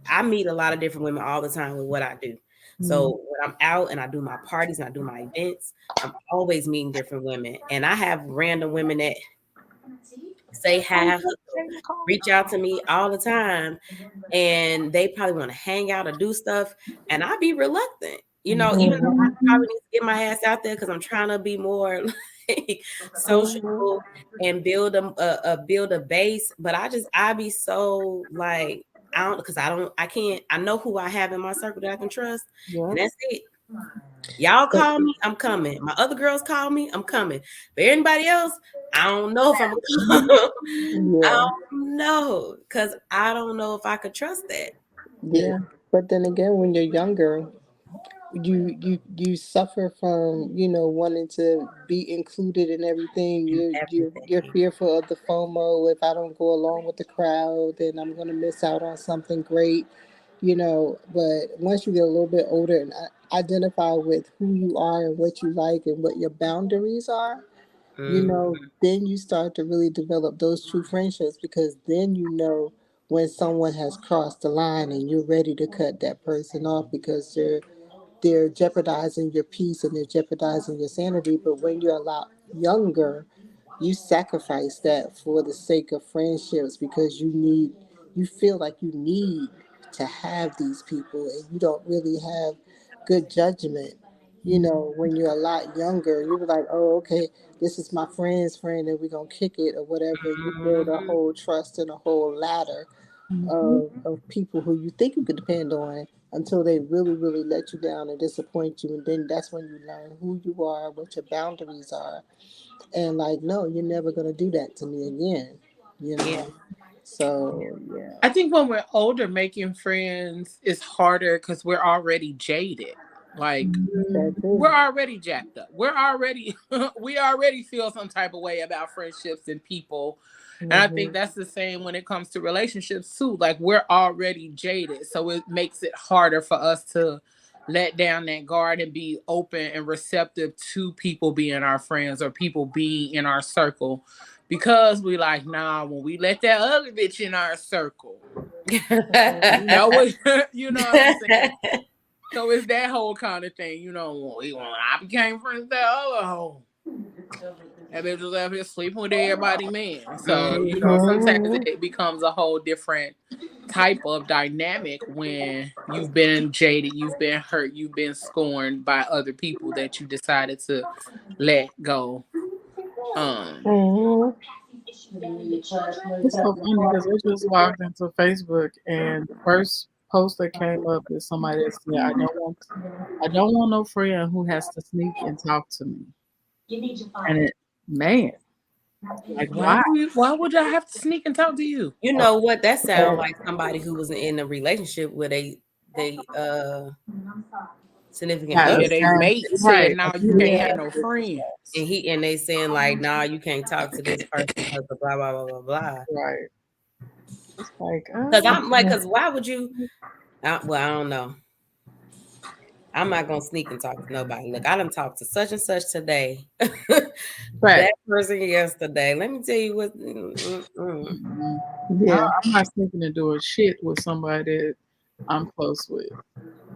I meet a lot of different women all the time with what I do. So when I'm out and I do my parties and I do my events, I'm always meeting different women. And I have random women that say hi, hook up, reach out to me all the time. And they probably want to hang out or do stuff. And I'd be reluctant, even though I Mm-hmm. probably need to get my ass out there because I'm trying to be more like Mm-hmm. sociable and build a base. But I be so like, I can't, I know who I have in my circle that I can trust. Yeah. And that's it. Y'all call me, I'm coming. My other girls call me, I'm coming. But anybody else, I don't know if I'm gonna come. I Yeah. don't know, because I don't know if I could trust that. Yeah. But then again, when you're younger, you suffer from wanting to be included in everything. And You're everything. fearful of the FOMO. If I don't go along with the crowd, then I'm gonna miss out on something great. But once you get a little bit older and identify with who you are and what you like and what your boundaries are, Mm, then you start to really develop those true friendships because then when someone has crossed the line and you're ready to cut that person off because they're jeopardizing your peace and they're jeopardizing your sanity. But when you're a lot younger, you sacrifice that for the sake of friendships because you feel like you need to have these people and you don't really have good judgment. When you're a lot younger, you were like, oh, okay, this is my friend's friend and we're going to kick it or whatever. You build a mhm. whole trust and a whole ladder Mhm. of people who you think you could depend on until they really, really let you down and disappoint you. And then that's when you learn who you are, what your boundaries are. And like, no, you're never going to do that to me again, you Yeah, know? So, yeah. I think when we're older, making friends is harder because we're already jaded. Like, we're already jacked up. We already feel some type of way about friendships and people. And I think that's the same when it comes to relationships too. Like, we're already jaded. So it makes it harder for us to let down that guard and be open and receptive to people being our friends or people being in our circle. Because we like, nah, when we let that other bitch in our circle, you know what I'm saying? So it's that whole kind of thing, when I became friends with that other hoe, that bitch was up here sleeping with everybody, man. So, sometimes it becomes a whole different type of dynamic when you've been jaded, you've been hurt, you've been scorned by other people that you decided to let go. It's so funny because I just logged into Facebook and the first post that came up is somebody that said, I don't want no friend who has to sneak and talk to me. And man, like why? Why would I have to sneak and talk to you? You know what? That sounds like somebody who was in a relationship with they significant other. Yeah, they mate said, "Now you can't have no friends." And they saying like, "Nah, you can't talk to this person because of blah blah blah blah blah." Right. It's like, because why would you? Well, I don't know. I'm not gonna sneak and talk to nobody. Look, I done talked to such and such today. That person yesterday. Let me tell you what. I'm not sneaking and doing shit with somebody that I'm close with.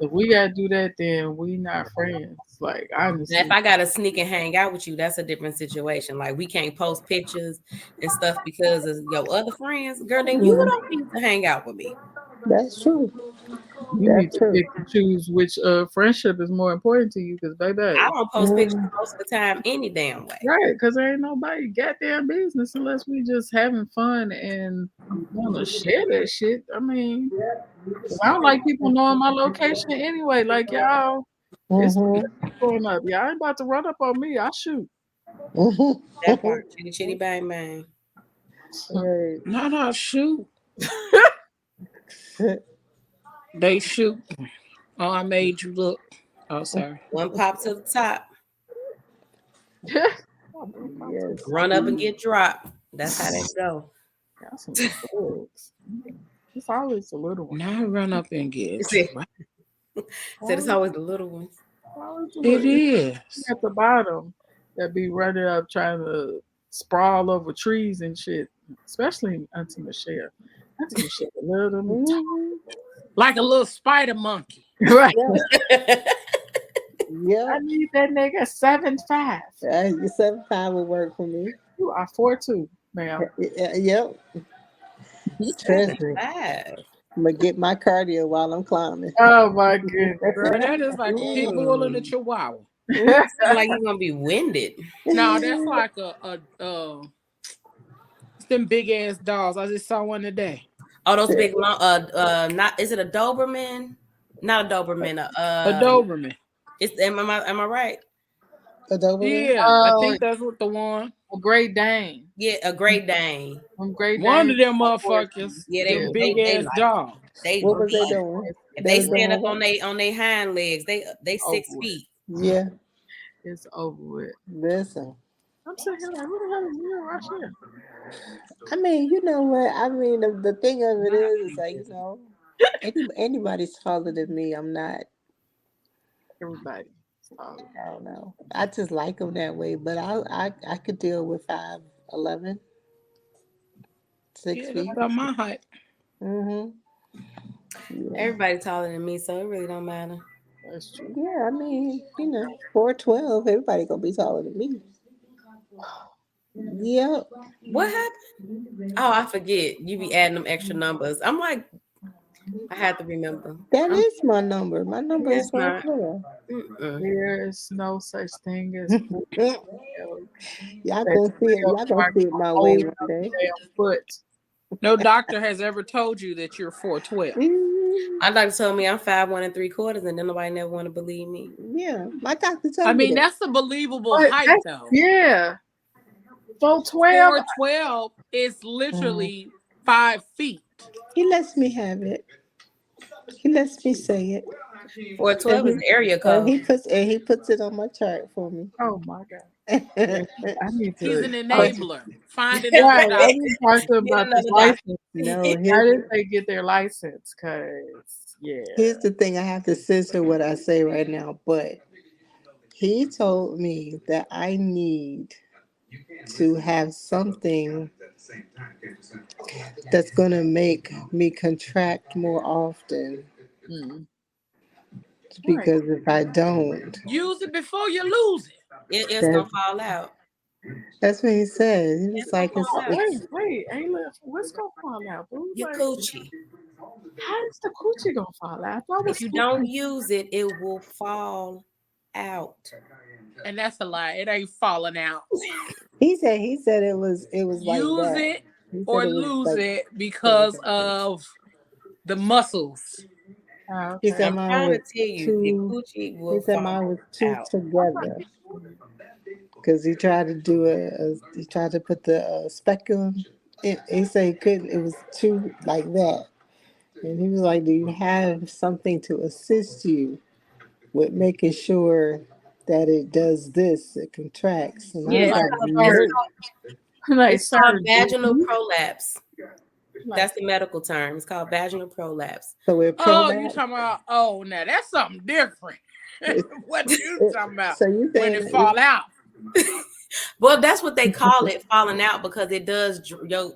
If we gotta do that, then we not friends. Like, honestly, if I gotta sneak and hang out with you, that's a different situation. Like, we can't post pictures and stuff because of your other friends. Girl, then you don't need to hang out with me. That's true. You need to pick and choose which friendship is more important to you, because baby, I don't post pictures most of the time any damn way. Right, because there ain't nobody goddamn business unless we just having fun and want to share that shit. I mean, I don't like people knowing my location anyway. Like, y'all, it's going up. Y'all ain't about to run up on me. I'll shoot. That part, chitty chitty bang bang. No, shoot. They shoot. Oh, I made you look. Oh, sorry. One pop to the top. Run up and get dropped. That's how that go. It's always the little one. Now run up and get dropped. Said it's always the little ones. It is. At the bottom that be running up trying to sprawl over trees and shit. Especially Auntie Michelle. Auntie Michelle, little like a little spider monkey. Right. Yeah. I need that nigga 7'5". 7'5" will work for me. You are 4'2", ma'am. Yep. Trust me. I'm gonna get my cardio while I'm climbing. Oh my goodness. Girl, that is like a pit bull and a chihuahua. Like you're gonna be winded. No, that's like it's them big ass dogs. I just saw one today. Oh, those big long not is it a Doberman? Not a Doberman, a Doberman. It's am I right? A Doberman? Yeah, I think that's what the one. A Great Dane. Yeah, a Great Dane. One of them motherfuckers. Yeah, they big ass dogs. What was they doing? If they stand up on their hind legs, they 6 feet. Yeah. It's over with. Listen. I'm sitting here like, who the hell is you right here? I mean, you know what? I mean, the thing of it is like, anybody's taller than me. I'm not. Everybody. I don't know. I just like them that way, but I could deal with 5'11", 6 feet. That's about my height. Yeah. Everybody taller than me, so it really don't matter. That's true. Yeah, I mean, 4'12", everybody gonna be taller than me. Yep. What happened? Oh, I forget. You be adding them extra numbers. I'm like, I had to remember. That is my number. My number is 4'12". There's no such thing as y'all gonna see it my way one day. Foot. No doctor has ever told you that you're 4'12". My doctor told me I'm 5'1 3/4", and then nobody never want to believe me. Yeah, my doctor told me. I mean, that's a believable height, though. Yeah. 4'12". 4'12" is literally 5 feet. He lets me have it. He lets me say it. 412 is the area code. He puts it on my chart for me. Oh my God. Yeah, I need to. He's an enabler. Find Right, another let doctor. me talk to him Get about this another license. No, Why did they get their license? Cause here's the thing. I have to censor what I say right now, but he told me that I need to have something that's going to make me contract more often. mm. Right. Because if I don't, Use it before you lose it. It's gonna fall out. that's what he said. He was It's gonna like, fall out. Wait, hey, look, what's gonna fall out, boo? Your Like, coochie. how is the coochie gonna fall out? I If was you don't use it, it will fall out. And that's a lie. It ain't falling out. he said it was like Use that. it He said or it was lose like it because of the muscles. Oh, he okay. said I'm mine trying was to tell you, the too. coochie He will said fall mine was too out. together because he tried to do he tried to put the speculum. He said he couldn't. It was too like that, and he was like, "Do you have something to assist you with making sure that it does this? It contracts." And I Yeah, was Like, like, sir, "No." like, it's called sir, vaginal dude. prolapse. Like, That's the medical term. It's called vaginal prolapse. So it Oh, you prolapsed. talking about? Oh, now that's something different. What you talking about? So you When saying it fall out? Well, that's what they call it, falling out, because it does.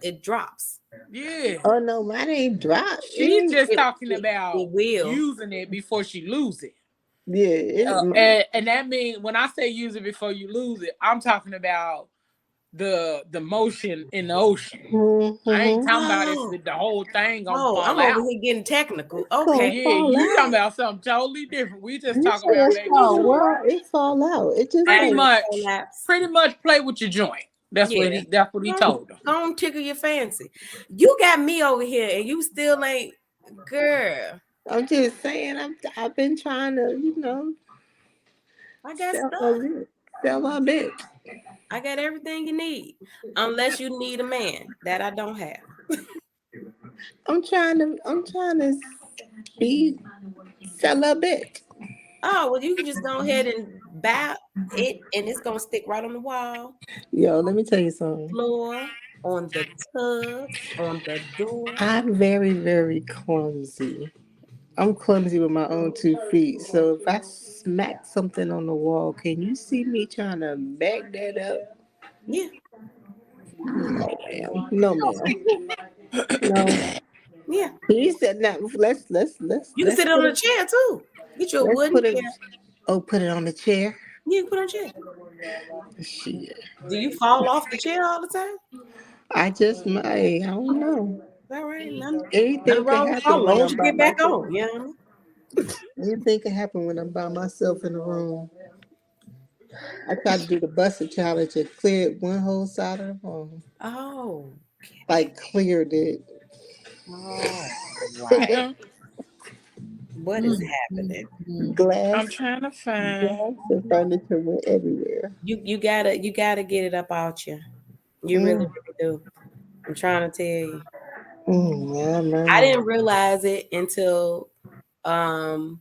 It drops. Yeah. Oh no, mine ain't dropped. She's just It, talking it, about it will. using it before she lose it. Yeah, And that means when I say use it before you lose it, I'm talking about the motion in the ocean. I ain't mm-hmm. talking about it's Oh, the whole thing gonna oh, fall I'm over out. here getting technical. Gonna Okay. Yeah, fall you talking out. about something totally different. We just you talking say about it's making called sure. what? It fall out. It just Pretty like much, play with your joint. That's Yeah. what he told him. Don't tickle your fancy. You got me over here, and you still ain't, girl. I'm just saying. I've been trying to I got sell stuff. my bit, sell my bit. I got everything you need, unless you need a man that I don't have. I'm trying to be sell a bit. Oh, well, you can just go ahead and buy it, and it's gonna stick right on the wall, Yo, let me tell you something. floor, on the tub, on the door. I'm very very clumsy. I'm clumsy with my own 2 feet. So if I smack something on the wall, can you see me trying to back that up? Yeah, No, ma'am. No, ma'am. No. yeah. He said, "Now You can sit it on a chair too. Get you a let's wooden put it. chair. Oh, put it on the chair. You can put it on a chair. Shit. Do you fall off the chair all the time? I just might. I don't know. All right, nothing Anything could wrong with happen falling. As when long as I'm you by get back myself. on, you know? Anything can happen when I'm by myself in the room. I tried to do the busted challenge and cleared one whole side of the room. Oh, Like cleared it. all right. What is Mm, mm, happening? mm. I'm Glass, trying to find. glass and furniture went everywhere. You gotta get it up out you. You really, Mm, really do. I'm trying to tell you. yeah, I man. didn't realize it um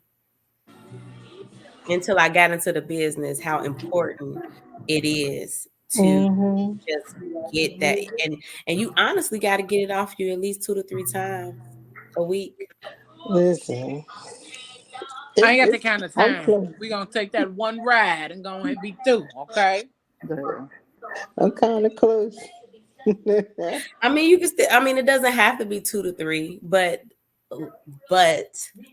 until I got into the business how important it is to Mm-hmm. just get that, and you honestly got to get it off you at least 2 to 3 times a week. Listen, I ain't got that kind of I'm time. close. We gonna take that one ride and go and be through, okay? Damn. I'm kind of close. I mean, you can still. I mean, it doesn't have to be 2 to 3, but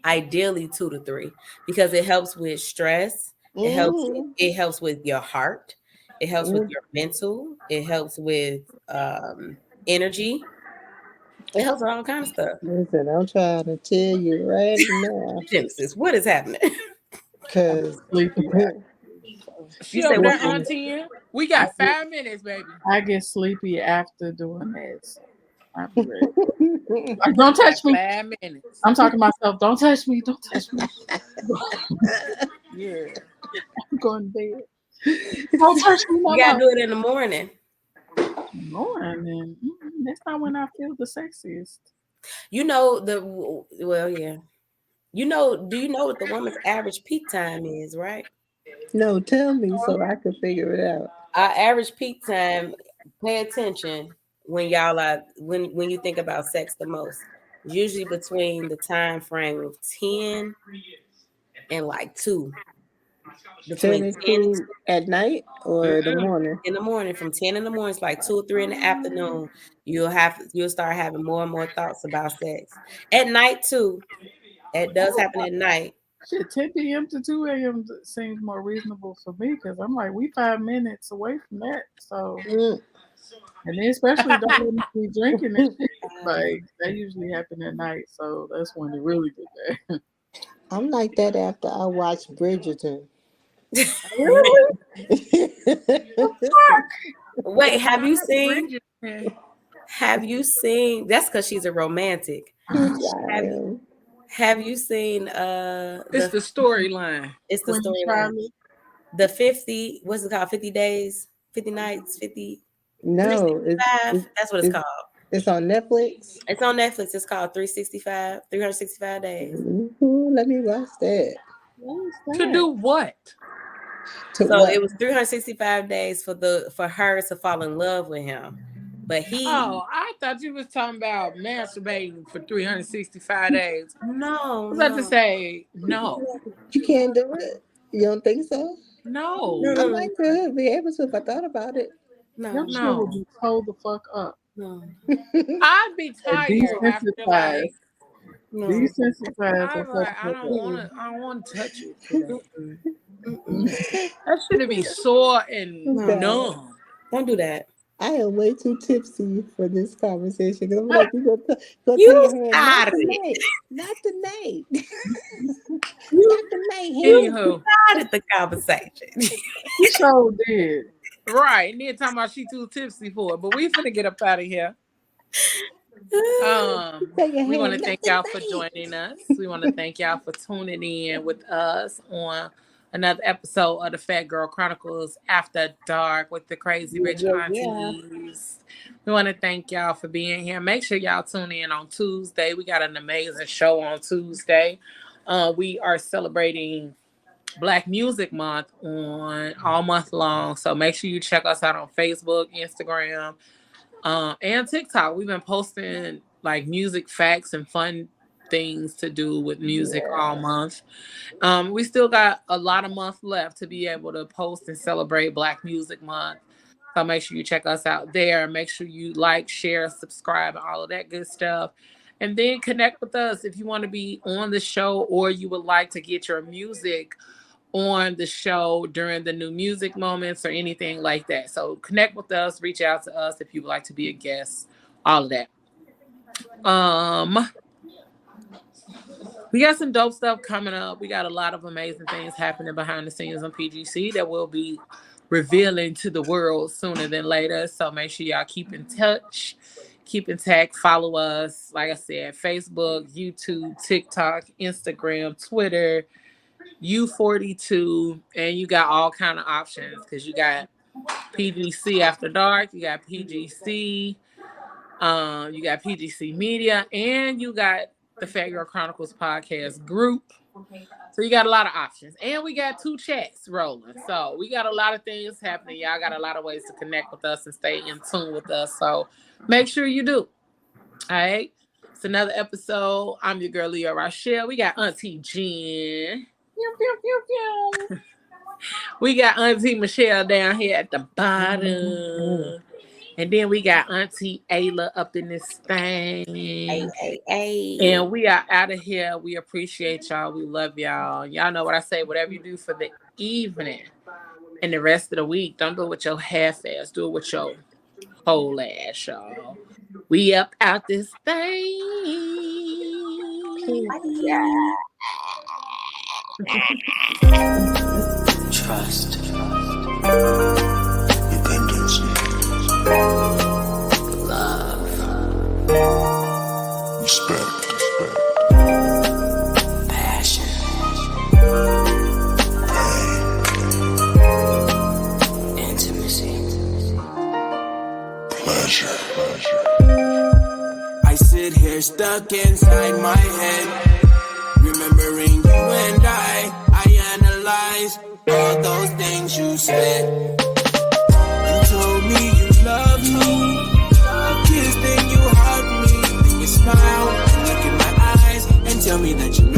ideally 2 to 3, because it helps with stress. Mm-hmm. It helps with your heart. It helps with Mm-hmm. your mental. It helps with energy. It helps with all kind of stuff. Listen, I'm trying to tell you right now, Genesis, what is happening? because Sleepy. You She say up what? there, Sleepy. Auntie? We I got get, 5 minutes, baby. I get sleepy after doing that. So I'll be ready. Like, don't touch Got me. 5 minutes. I'm talking to myself. Don't touch me. Don't touch me. Yeah. I'm going to bed. Don't touch me. No, You gotta no. do it in the morning. Morning. That's not when I feel the sexiest. You know well, yeah. You know, do you know what the woman's average peak time is, right? No, tell me so I can figure it out. Our average peak time, pay attention when y'all are when you think about sex the most. Usually between the time frame of 10 and like 2. 10 Between and 10 and 2 at night or the morning? in the morning, from 10 in the morning, it's like 2 or 3 in the afternoon. You'll start having more and more thoughts about sex. At night too. It does happen at night. Shit, 10 p.m. to 2 a.m. seems more reasonable for me because I'm like, we 5 minutes away from that. So, and then especially don't let me be drinking and shit. Like, that usually happen at night. So that's when it really get bad. I'm like that after I watch Bridgerton. Really? Wait, have you seen? That's because she's a romantic. Have you seen It's the storyline. It's the storyline. The 50, what's it called? 50 days, 50 nights, 50. No, that's what it's called. It's on Netflix. It's on Netflix. It's called 365 days. Mm-hmm. Let me watch that. To do what? It was 365 days for her to fall in love with him. But I thought you was talking about masturbating for 365 days. No. I was about to say, no. You can't do it? You don't think so? No. I might could be able to if I thought about it. Your shit would be told the fuck up. No. I'd be tired after like. Desensitized. I don't want to touch it today. That should be sore and numb. Don't do that. I am way too tipsy for this conversation. I'm like, you started it. Not tonight. You started the conversation. You so did. Right. And then talking about she too tipsy for it. But we finna get up out of here. We want to thank y'all for joining us. We want to thank y'all for tuning in with us on another episode of the Fat Girl Chronicles After Dark with the Crazy Rich Aunties. We want to thank y'all for being here. Make sure y'all tune in on Tuesday. We got an amazing show on Tuesday. We are celebrating Black Music Month on all month long. So make sure you check us out on Facebook, Instagram, and TikTok. We've been posting like music facts and fun things to do with music all month. We still got a lot of months left to be able to post and celebrate Black Music Month. So make sure you check us out there. Make sure you like, share, subscribe, and all of that good stuff. And then connect with us if you want to be on the show or you would like to get your music on the show during the new music moments or anything like that. So connect with us, reach out to us if you would like to be a guest, all of that. We got some dope stuff coming up. We got a lot of amazing things happening behind the scenes on PGC that we'll be revealing to the world sooner than later. So make sure y'all keep in touch, keep in touch, follow us. Like I said, Facebook, YouTube, TikTok, Instagram, Twitter, U42, and you got all kind of options because you got PGC After Dark, you got PGC, you got PGC Media, and you got the Fat Girl Chronicles podcast group. So you got a lot of options. And we got 2 chats rolling. So we got a lot of things happening. Y'all got a lot of ways to connect with us and stay in tune with us. So make sure you do. All right. It's another episode. I'm your girl, Leah Rochelle. We got Auntie Jen. We got Auntie Michelle down here at the bottom. And then we got Auntie Ayla up in this thing. Hey. And we are out of here. We appreciate y'all. We love y'all. Y'all know what I say. Whatever you do for the evening and the rest of the week, don't do it with your half ass. Do it with your whole ass, y'all. We up out this thing. Trust. Dependency. Love. Respect. Passion. Pain. Intimacy. Pleasure. I sit here stuck inside my head, remembering tell me that you